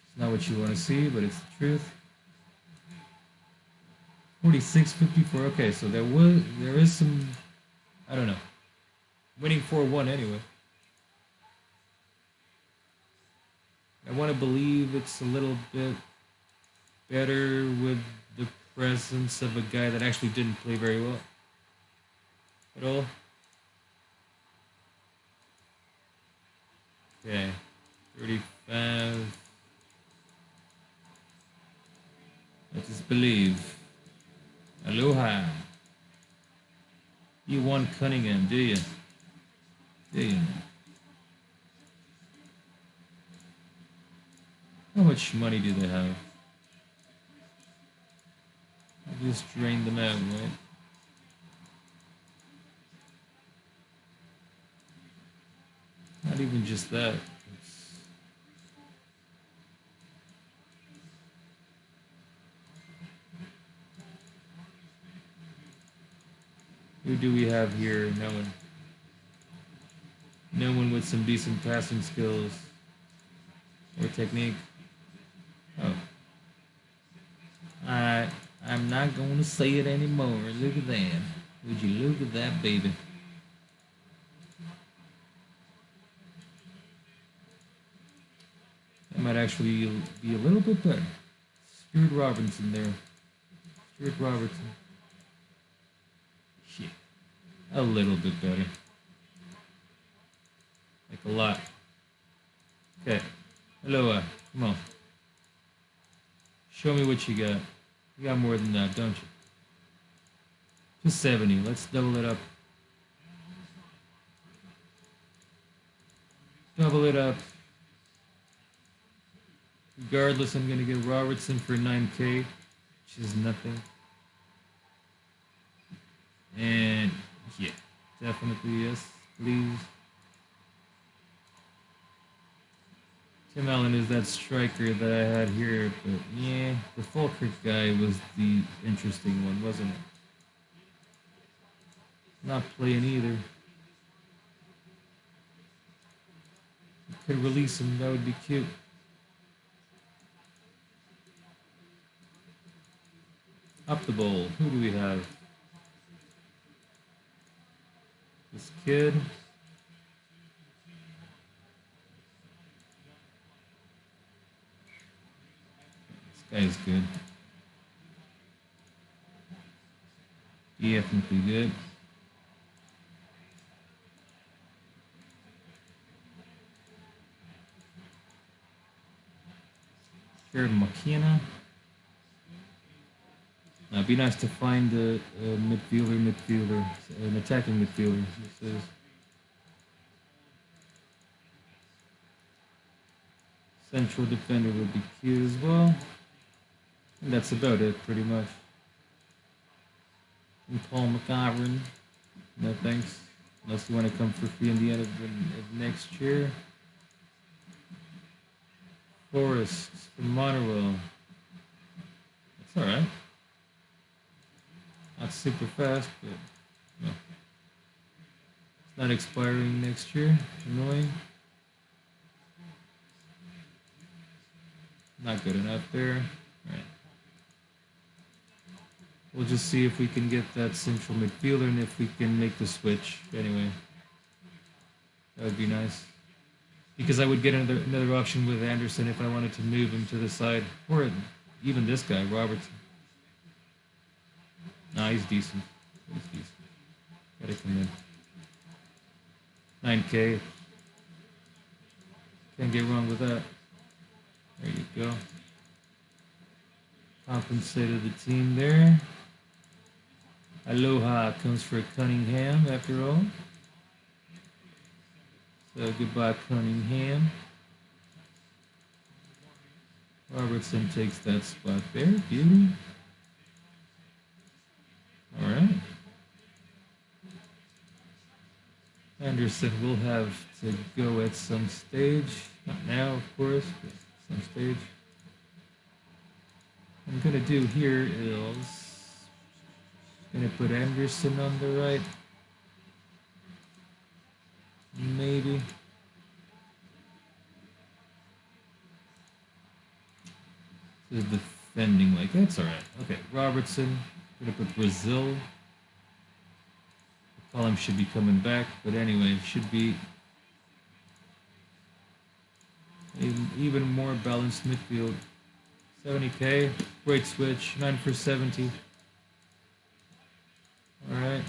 It's not what you want to see, but it's the truth. 46-54. Okay, so there is some, I don't know. Winning 4-1 anyway. I want to believe it's a little bit better with the presence of a guy that actually didn't play very well at all. Okay, 35. Let us believe. Aloha. You want Cunningham, do you? Do you? How much money do they have? I just drained them out, right? Not even just that. Who do we have here? No one. No one with some decent passing skills or technique. Oh. I'm not going to say it anymore. Look at that. Would you look at that, baby? That might actually be a little bit better. Stuart Robertson there. Stuart Robertson. Shit. A little bit better. Like a lot. Okay. Hello, come on. Show me what you got. You got more than that, don't you? Just 70. Let's double it up. Double it up. Regardless, I'm going to get Robertson for 9K, which is nothing. And yeah, definitely yes, please. Tim Allen is that striker that I had here, but yeah, the Falkirk guy was the interesting one, wasn't it? Not playing either. Could release him, that would be cute. Up the bowl, who do we have? This kid. This guy's good. Definitely good. Jared McKenna. It'd be nice to find a midfielder, an attacking midfielder. This is central defender would be cute as well. And that's about it, pretty much. And Paul McGovern. No thanks. Unless you want to come for free in the end of next year. Forrest from Monterey. That's alright. Not super fast, but no. It's not expiring next year. Annoying. Not good enough there. Right. We'll just see if we can get that central midfielder and if we can make the switch. Anyway, that would be nice. Because I would get another option with Anderson if I wanted to move him to the side. Or even this guy, Robertson. Nah, he's decent. He's decent. Gotta come in. 9K. Can't get wrong with that. There you go. Compensated the team there. Aloha comes for Cunningham after all. So goodbye, Cunningham. Robertson takes that spot there. Beauty. All right. Anderson will have to go at some stage. Not now, of course, but some stage. What I'm going to do here is going to put Anderson on the right. Maybe. The defending like that's all right. Okay, Robertson. Going to put Brazil. The column should be coming back, but anyway, it should be an even more balanced midfield. 70k, great switch, 9 for 70. All right.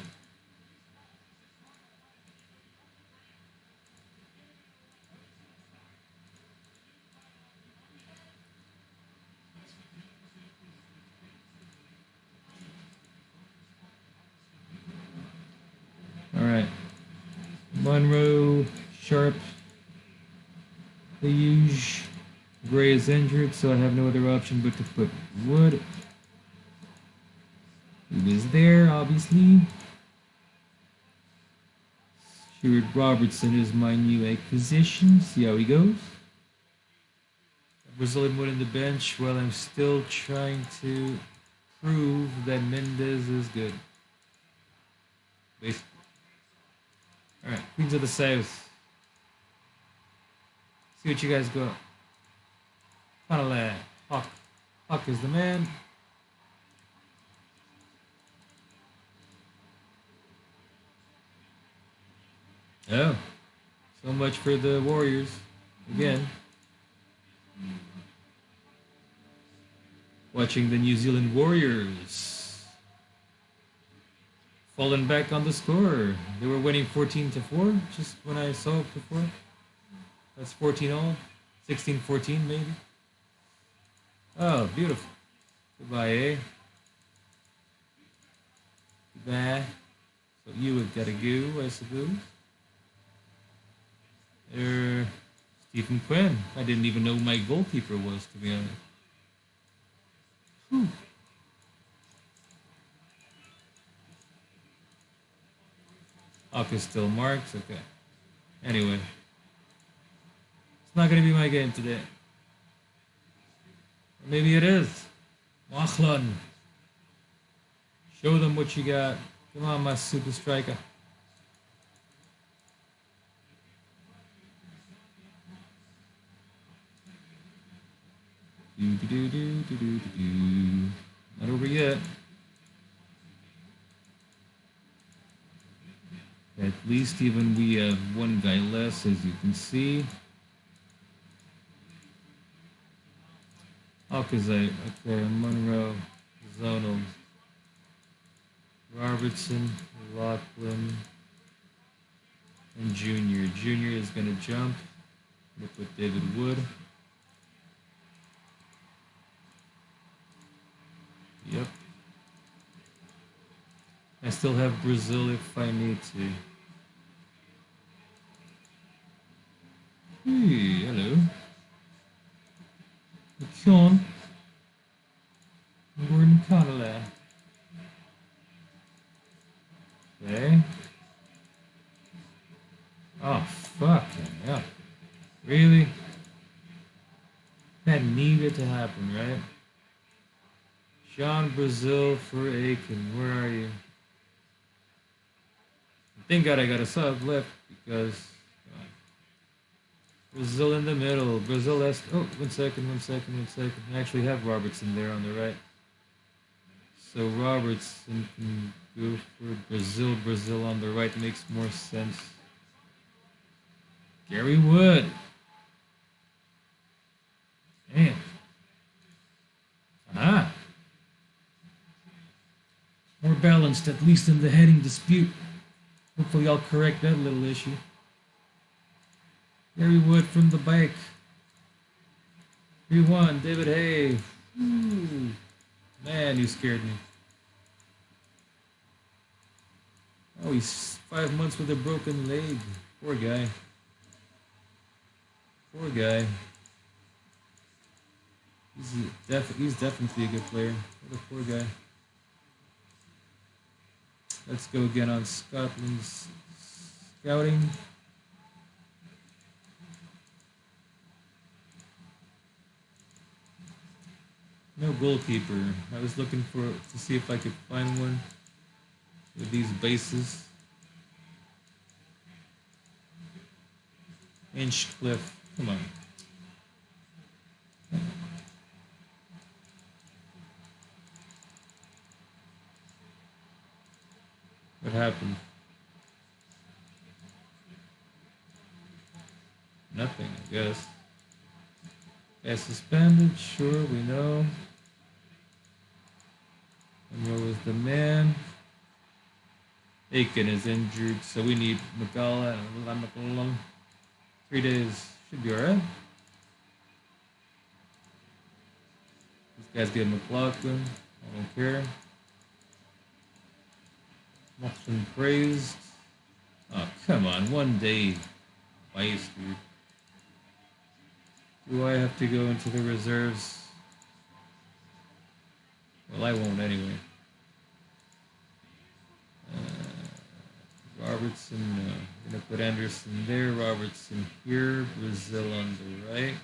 All right. Monroe, Sharp, the huge. Gray is injured, so I have no other option but to put Wood. He was there, obviously. Stuart Robertson is my new acquisition. See how he goes. Brazilian Wood in the bench while I'm still trying to prove that Mendes is good. Basically. Alright, Queens of the South. See what you guys got. Kind of like Hawk. Hawk is the man. Oh, so much for the Warriors. Again. Watching the New Zealand Warriors. Falling back on the score. They were winning 14-4, just when I saw it before. That's 14-all. 16-14 maybe. Oh, beautiful. Goodbye, eh? Goodbye. So you would gotta go, I suppose. Stephen Quinn. I didn't even know who my goalkeeper was, to be honest. Whew. Hawk is still marked. Okay. Anyway. It's not gonna be my game today. Or maybe it is. Machlan. Show them what you got. Come on, my super striker. Not over yet. At least even we have one guy less, as you can see. Alcazar, okay, Monroe, Zonal, Robertson, Lachlan, and Junior. Junior is going to jump. I'm going to put David Wood. Yep. I still have Brazil if I need to. Hey, hello. Sean. Gordon Connolly. Okay. Oh, fuck. Yeah. Really? That needed to happen, right? Sean Brazil for Aiken. Where are you? Thank God I got a sub left because Brazil in the middle. Brazil has. Oh, one second. I actually have Robertson there on the right. So Robertson can go for Brazil. Brazil on the right makes more sense. Gary Wood. Damn. Ah. More balanced, at least in the heading dispute. Hopefully I'll correct that little issue. Gary Wood from the bike. 3-1, David Hay. Ooh. Man, you scared me. he's 5 months with a broken leg. Poor guy. Poor guy. He's definitely a good player. What a poor guy. Let's go again on Scotland's scouting. No goalkeeper. I was looking to see if I could find one with these bases. Inchcliffe. Come on. What happened? Nothing, I guess. Yeah, suspended, sure, we know. And where was the man? Aiken is injured, so we need McCullough and 3 days. Should be alright. This guy's getting McLaughlin. I don't care. Moxon praised. Oh, come on. 1 day. Twice, dude. Do I have to go into the reserves? Well, I won't anyway. Robertson, no. I'm going to put Anderson there. Robertson here. Brazil on the right.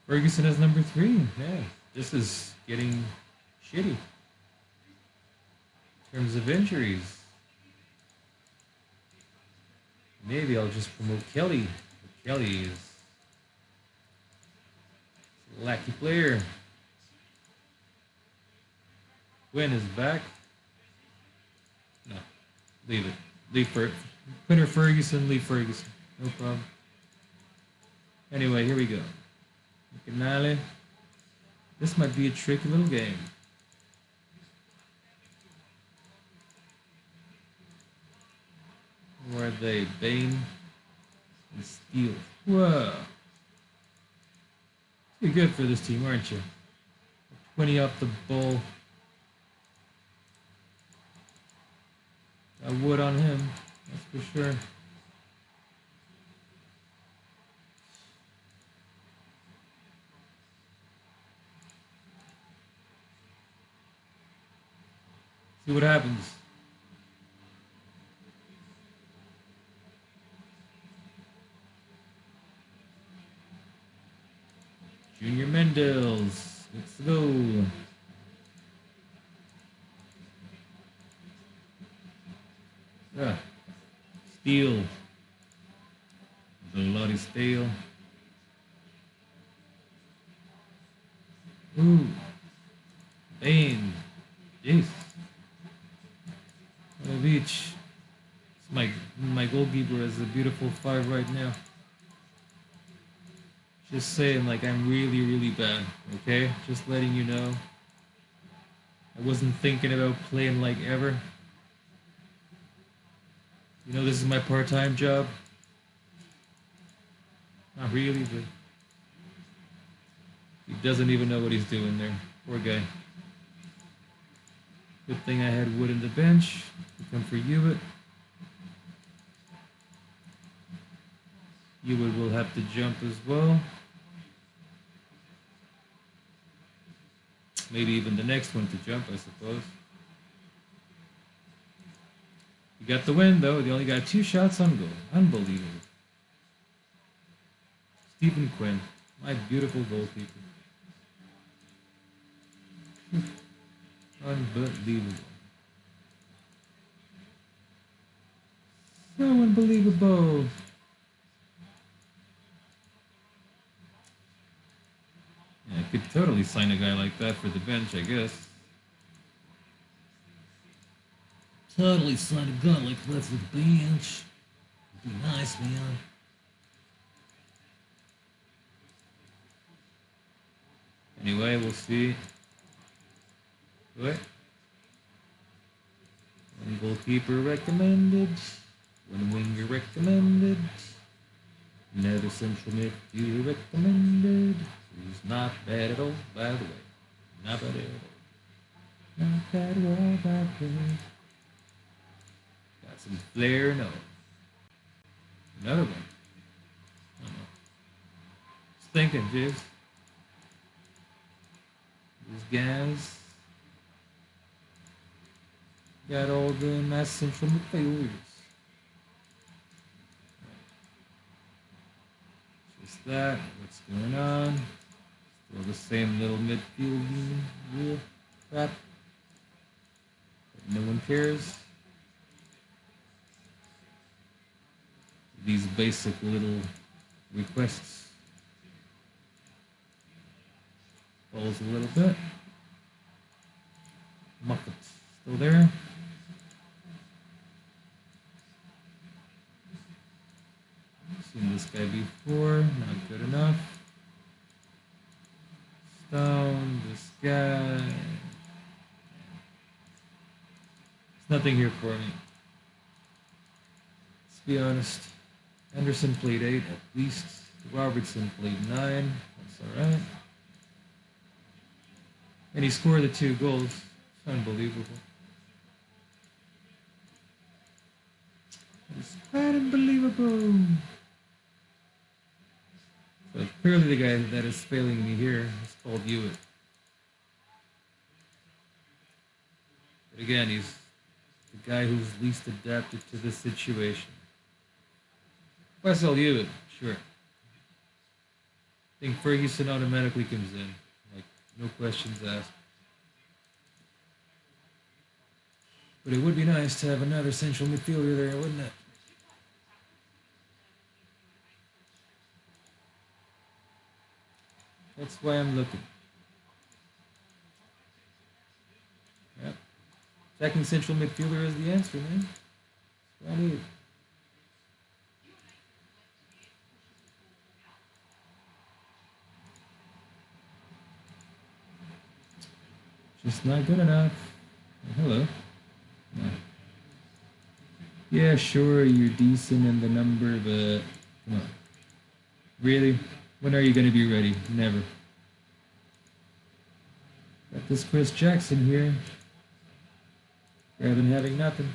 Ferguson is number 3. Yeah, this is getting shitty in terms of injuries. Maybe I'll just promote Kelly. Kelly is a lucky player. Quinn is back. No, leave it. Leave Quinter Ferguson, leave Ferguson. No problem. Anyway, here we go. McAnally. This might be a tricky little game. Where are they? Bain and Steele. Whoa. You're good for this team, aren't you? 20 up the ball. Got wood on him, that's for sure. See what happens. Junior Mendels. Let's go. Steel. Bloody steel. Ooh. Bane. Jeez. What a beach. My goalkeeper is a beautiful 5 right now. Just saying, like, I'm really, really bad, okay? Just letting you know. I wasn't thinking about playing like ever. You know, this is my part-time job. Not really, but he doesn't even know what he's doing there. Poor guy. Good thing I had wood in the bench to come for Hewitt. Hewitt will have to jump as well. Maybe even the next one to jump, I suppose. He got the win, though. They only got 2 shots on goal. Unbelievable. Stephen Quinn, my beautiful goalkeeper. Unbelievable. So unbelievable. Yeah, I could totally sign a guy like that for the bench, I guess. Totally sign a guy like that for the bench. Be nice, man. Anyway, we'll see. What? One goalkeeper recommended. One winger recommended. Another central midfielder recommended. Who's not bad at all, by the way. Not bad at all. Not that wall back there. Got some flair and all. Another one. I don't know. Just thinking, James. These guys got all the mass central midfielders. Just that. What's going on? Still the same little midfield crap. But no one cares. These basic little requests. Falls a little bit. Muppet still there. Seen this guy before, not good enough. Stone, this guy. There's nothing here for me. Let's be honest. Anderson played 8 at least. Robertson played 9. That's alright. And he scored the 2 goals. Unbelievable. It's quite unbelievable. So clearly the guy that is failing me here is called Hewitt. But again, he's the guy who's least adapted to this situation. Wesel Hewitt, sure. I think Ferguson automatically comes in. Like, no questions asked. But it would be nice to have another central midfielder there, wouldn't it? That's why I'm looking. Yep. Attacking central midfielder is the answer, man. That's what I need. Just not good enough. Oh, hello. No. Yeah, sure, you're decent in the number, but come on. Really? When are you going to be ready? Never. Got this Chris Jackson here. Rather than having nothing.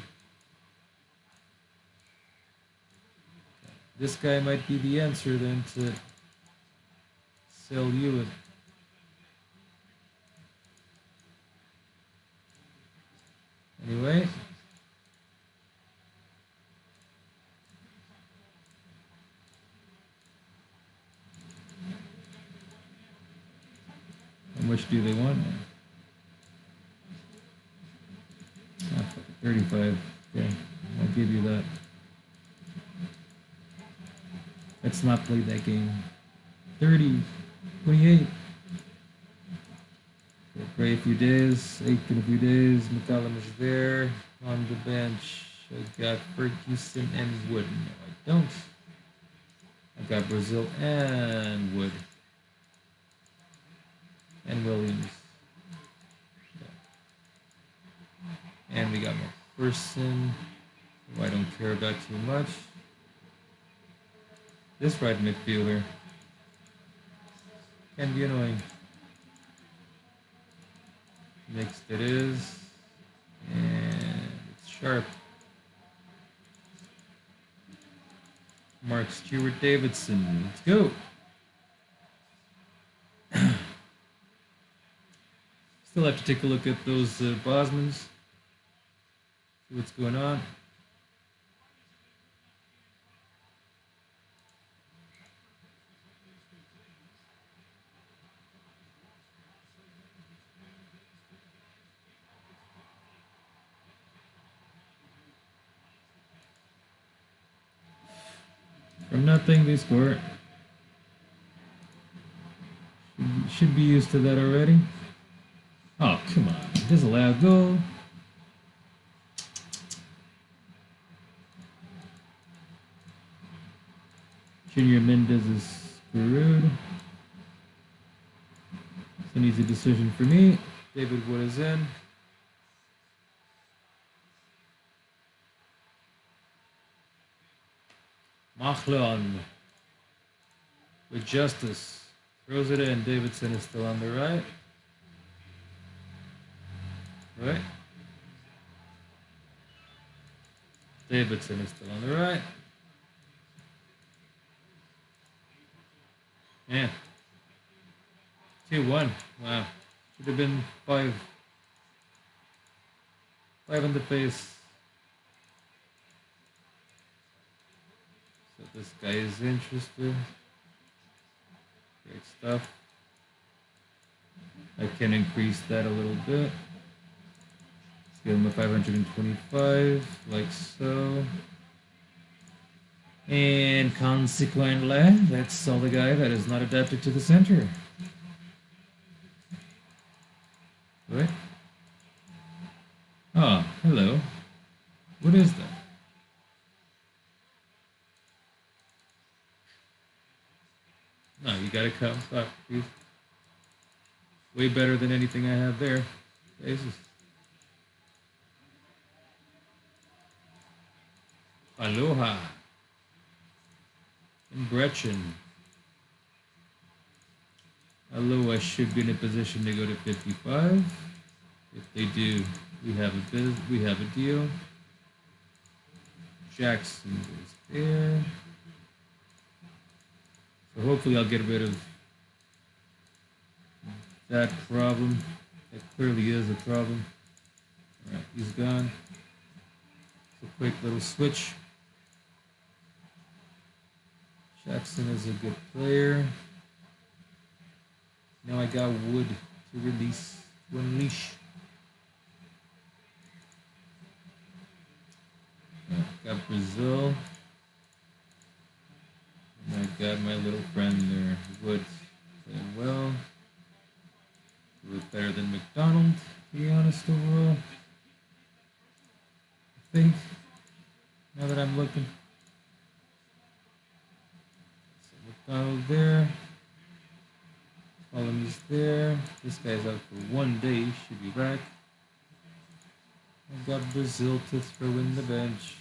This guy might be the answer then to sell you it. Anyway. How much do they want? Ah, 35. Okay, I'll give you that. Let's not play that game. 30, 28. We'll pray a few days, 8 in a few days. McCallum is there on the bench. I got Ferguson and Wood. No, I don't. I got Brazil and Wood. And Williams. Yeah. And we got McPherson, who I don't care about too much. This right midfielder can be annoying. Next it is, and it's Sharp. Mark Stewart Davidson. Let's go. Still have to take a look at those Bosmans. See what's going on. From nothing, they score. Should be used to that already. Oh, come on. Disallowed goal. Junior Mendez is screwed. It's an easy decision for me. David Wood is in. Machlon with justice. Throws it in. Davidson is still on the right. Right. Davidson is still on the right. Yeah. 2-1. Wow. Should have been 5. 5 on the face. So this guy is interested. Great stuff. I can increase that a little bit. Let's give him a 525, like so. And consequently, that's all the guy that is not adapted to the center. Right? Oh, hello. What is that? No, you gotta come stop, please. Way better than anything I have there. Jesus. Aloha. And Gretchen. Aloha should be in a position to go to 55. If they do, we have a deal. Jackson goes there. So hopefully I'll get rid of that problem. That clearly is a problem. Alright, he's gone. It's a quick little switch. Jackson is a good player. Now I got Wood to unleash. Got Brazil. And I got my little friend there, Wood, playing well. A little better than McDonald, to be honest overall. I think, now that I'm looking. So McDonald there. Collins there. This guy's out for 1 day, should be back. I've got Brazil to throw in the bench.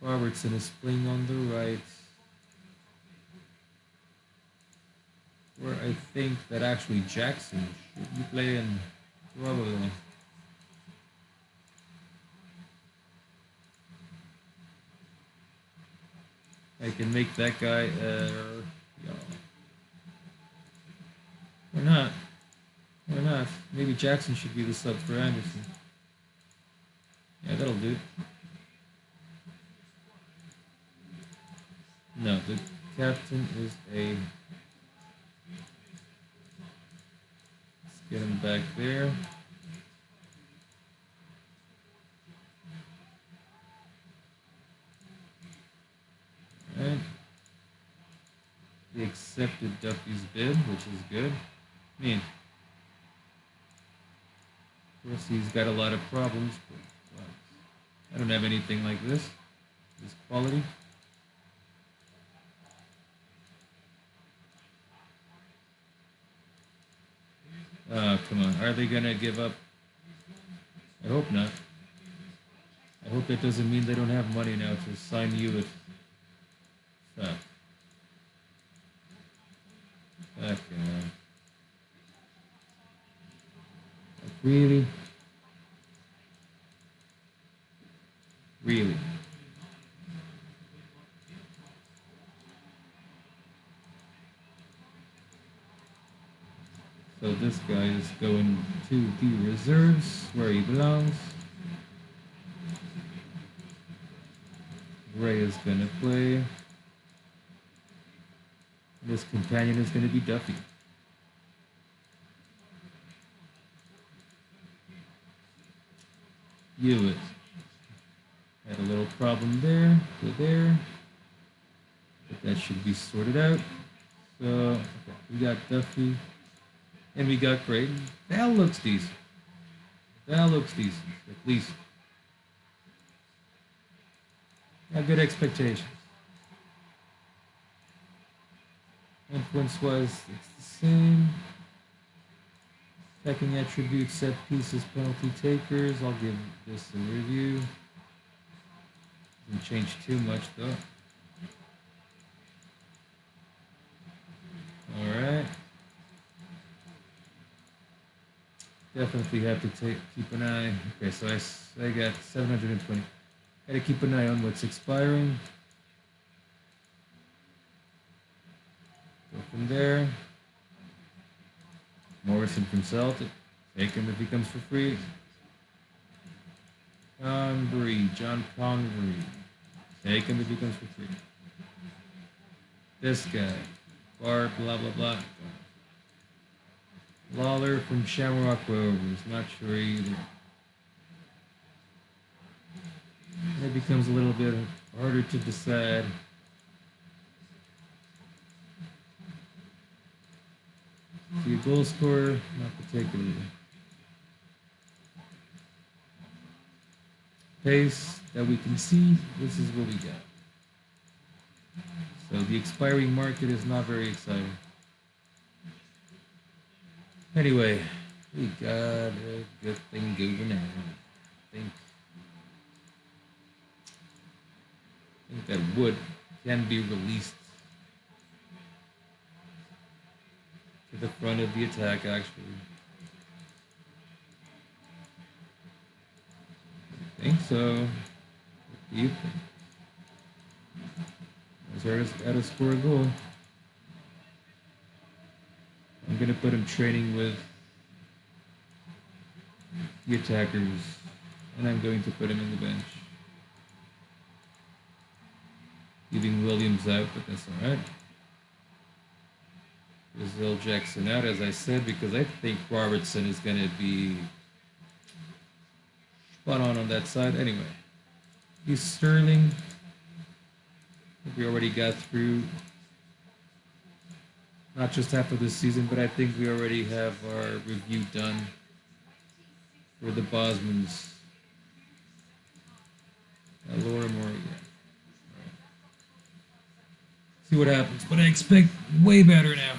Robertson is playing on the right. Where I think that actually Jackson should be playing, probably. I can make that guy, yeah. Or not. Or not. Maybe Jackson should be the sub for Anderson. Yeah, that'll do. No, the captain is a... Let's get him back there. Alright. They accepted Duffy's bid, which is good. I mean, of course he's got a lot of problems, but well, I don't have anything like this. This quality. Oh, come on. Are they going to give up? I hope not. I hope that doesn't mean they don't have money now to sign you with... Fuck. Fuck, like, really? Really? So this guy is going to the reserves where he belongs. Ray is going to play. This companion is going to be Duffy. Hewitt. Had a little problem there. Go there. But that should be sorted out. So, okay, we got Duffy. And we got Creighton. That looks decent. That looks decent, at least. Got good expectations. Influence-wise, it's the same. Attacking attributes, set pieces, penalty takers. I'll give this a review. Doesn't change too much, though. Alright. definitely have to keep an eye. Okay, so I got 720. Gotta keep an eye on what's expiring. Go from there. Morrison from Celtic. Take him if he comes for free. John Convery. Take him if he comes for free. This guy. Blah, blah, blah. Lawler from Shamrock Rovers. Not sure either. It becomes a little bit harder to decide. See a goal scorer? Not particularly. Pace that we can see, this is what we got. So the expiring market is not very exciting. Anyway, we got a good thing going on. I think that wood can be released to the front of the attack, actually. I think so. What do you think? Lazarus got to score a goal. I'm going to put him training with the attackers, and I'm going to put him in the bench. Leaving Williams out, but that's all right. Brazil Jackson out, as I said, because I think Robertson is going to be spot on that side. Anyway, he's Sterling. We already got through not just half of this season, but I think we already have our review done for the Bosmans. Laura Moore again. Right. See what happens, but I expect way better now.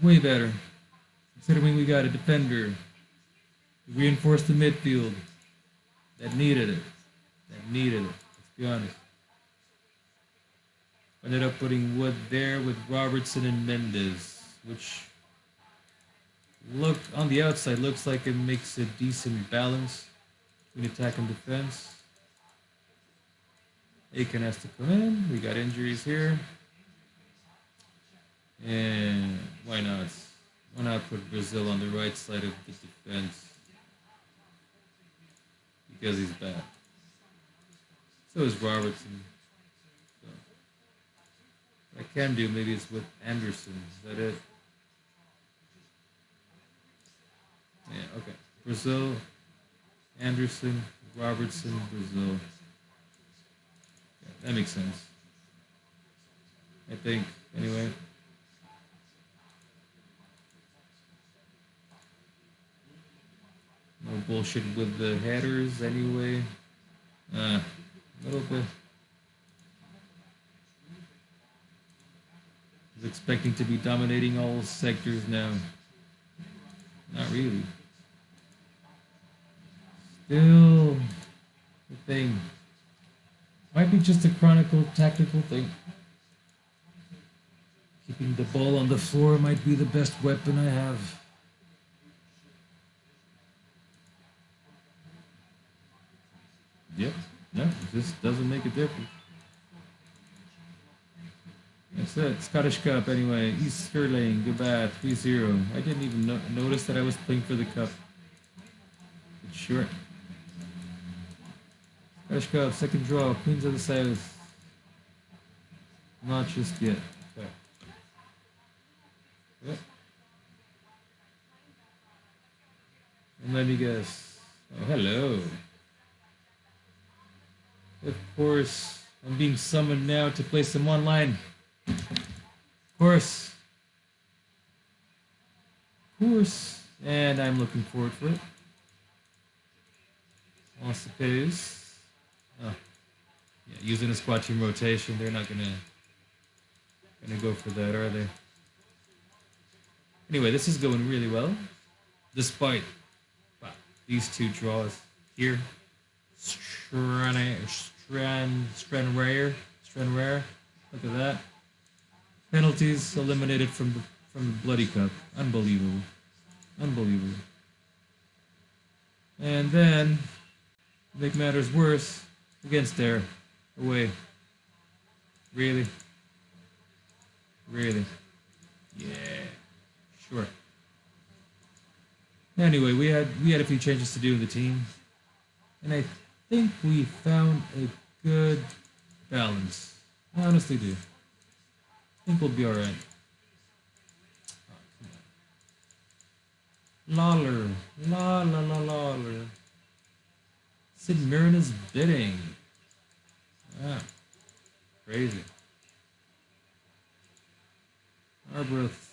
Way better. Considering we got a defender. Reinforced the midfield. That needed it. Let's be honest. Ended up putting Wood there with Robertson and Mendes, which on the outside looks like it makes a decent balance between attack and defense. Aiken has to come in. We got injuries here. And why not? Why not put Brazil on the right side of the defense? Because he's bad. So is Robertson. So what I can do, maybe it's with Anderson. Is that it? Yeah, okay. Brazil, Anderson, Robertson, Brazil. Yeah, that makes sense. I think, anyway. No bullshit with the headers, anyway. A little bit. I was expecting to be dominating all sectors now. Not really. Still, the thing. Might be just a chronicle tactical thing. Keeping the ball on the floor might be the best weapon I have. Yep, no, this doesn't make a difference. That's it, Scottish Cup anyway. East Stirling, goodbye, 3-0. I didn't even notice that I was playing for the cup. But sure. Scottish Cup, second draw, Queens of the South. Not just yet. Okay. Yep. And let me guess. Oh, hello. Of course, I'm being summoned now to play some online. Of course. And I'm looking forward for it. I suppose. Oh. Yeah, using a squad team rotation, they're not gonna go for that, are they? Anyway, this is going really well. Despite these two draws here. Stranraer. Look at that. Penalties eliminated from from the bloody cup. Unbelievable. Unbelievable. And then, to make matters worse, against there. Away. Really? Really? Yeah. Sure. Anyway, we had a few changes to do in the team. And I think we found a good balance. I honestly do. I think we'll be alright. Lawler. Lawler. Sid Mirna's bidding. Wow. Crazy. Arbroath.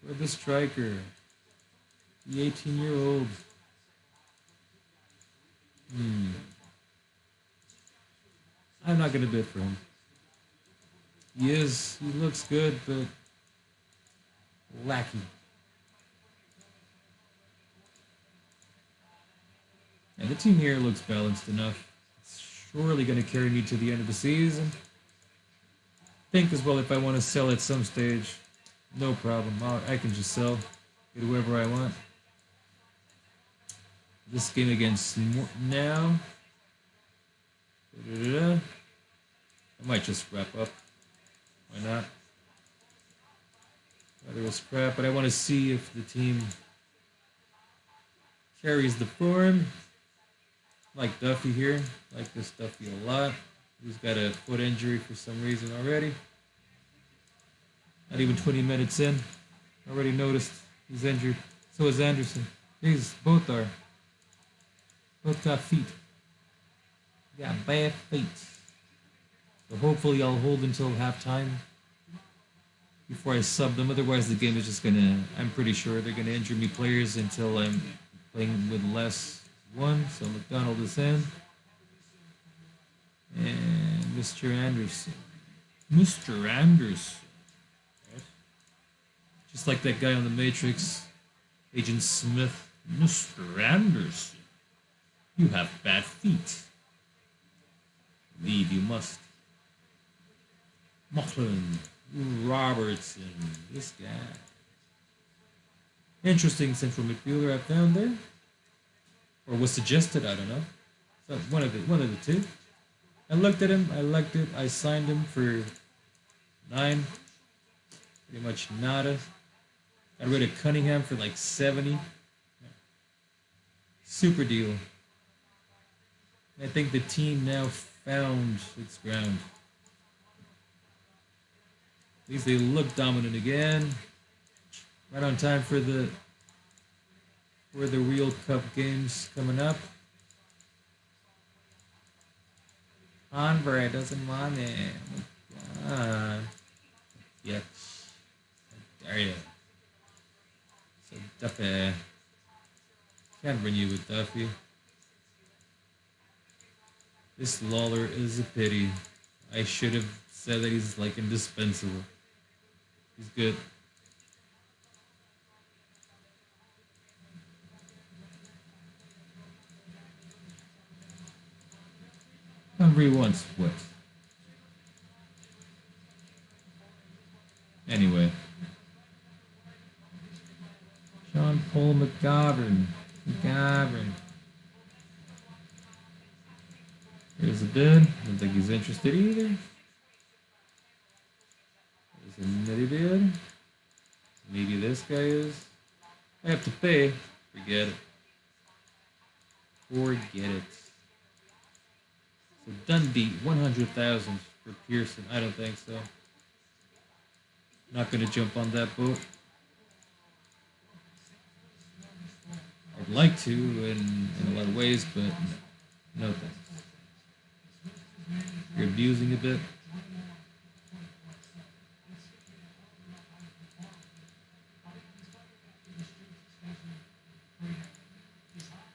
We're the striker. The 18-year-old. I'm not going to bid for him. He looks good, but lacking. And the team here looks balanced enough. It's surely going to carry me to the end of the season. Think as well if I want to sell at some stage, no problem. I can just sell, get whoever I want. This game against now. I might just wrap up. Why not? Rather was crap, but I want to see if the team carries the form. Like Duffy here. Like this Duffy a lot. He's got a foot injury for some reason already. Not even 20 minutes in. Already noticed he's injured. So is Anderson. Both are. Both got feet. Got bad feet. So hopefully I'll hold until halftime before I sub them. Otherwise the game is just gonna, I'm pretty sure they're gonna injure me players until I'm playing with less one. So McDonald is in. And Mr. Anderson. Mr. Anderson. Just like that guy on the Matrix, Agent Smith. Mr. Anderson, you have bad feet. Leave you must. Macklin, Robertson, this guy. Interesting central midfielder I found there. Or was suggested, I don't know. So one of the two. I looked at him, I liked it, I signed him for 9. Pretty much nada. Got rid of Cunningham for like 70. Super deal. I think the team now found its ground. At least they look dominant again. Right on time for the real Cup games coming up. Convert doesn't want it. Oh my God. Yeah. How dare you? So Duffy. Can't bring you with Duffy. This Lawler is a pity. I should have said that he's like indispensable. He's good. Henry wants what? Anyway. Sean Paul McGovern. Here's a bid. Don't think he's interested either. There's another bid. Maybe this guy is. I have to pay. Forget it. Forget it. So Dundee, 100,000 for Pearson. I don't think so. Not gonna jump on that boat. I'd like to in a lot of ways, but no thanks. You're abusing a bit.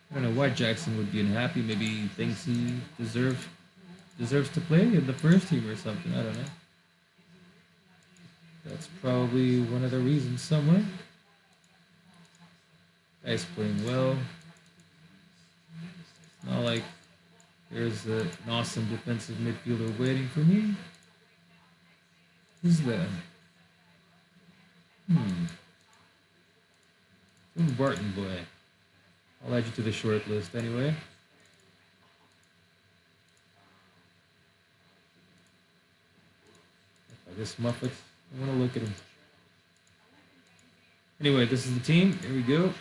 I don't know why Jackson would be unhappy. Maybe he thinks he deserves to play in the first team or something. I don't know. That's probably one of the reasons somewhere. Guy's playing well. It's not like there's an awesome defensive midfielder waiting for me. Who's that? Tim Barton boy. I'll add you to the short list anyway. I guess Muppet. I want to look at him. Anyway, this is the team. Here we go.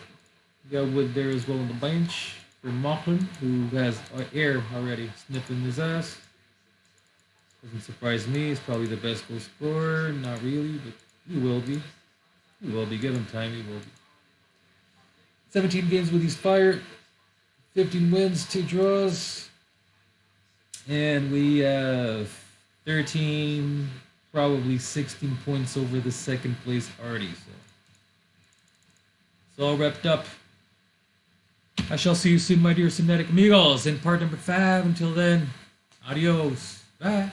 We got Wood there as well on the bench for Mocklin, who has air already sniffing his ass. Doesn't surprise me. He's probably the best goal scorer. Not really, but he will be. He will be. Give him time. He will be. 17 games with his Fire. 15 wins, 2 draws. And we have 13, probably 16 points over the second place already. So it's all wrapped up. I shall see you soon, my dear Synetic amigos, in part number 5. Until then, adios. Bye.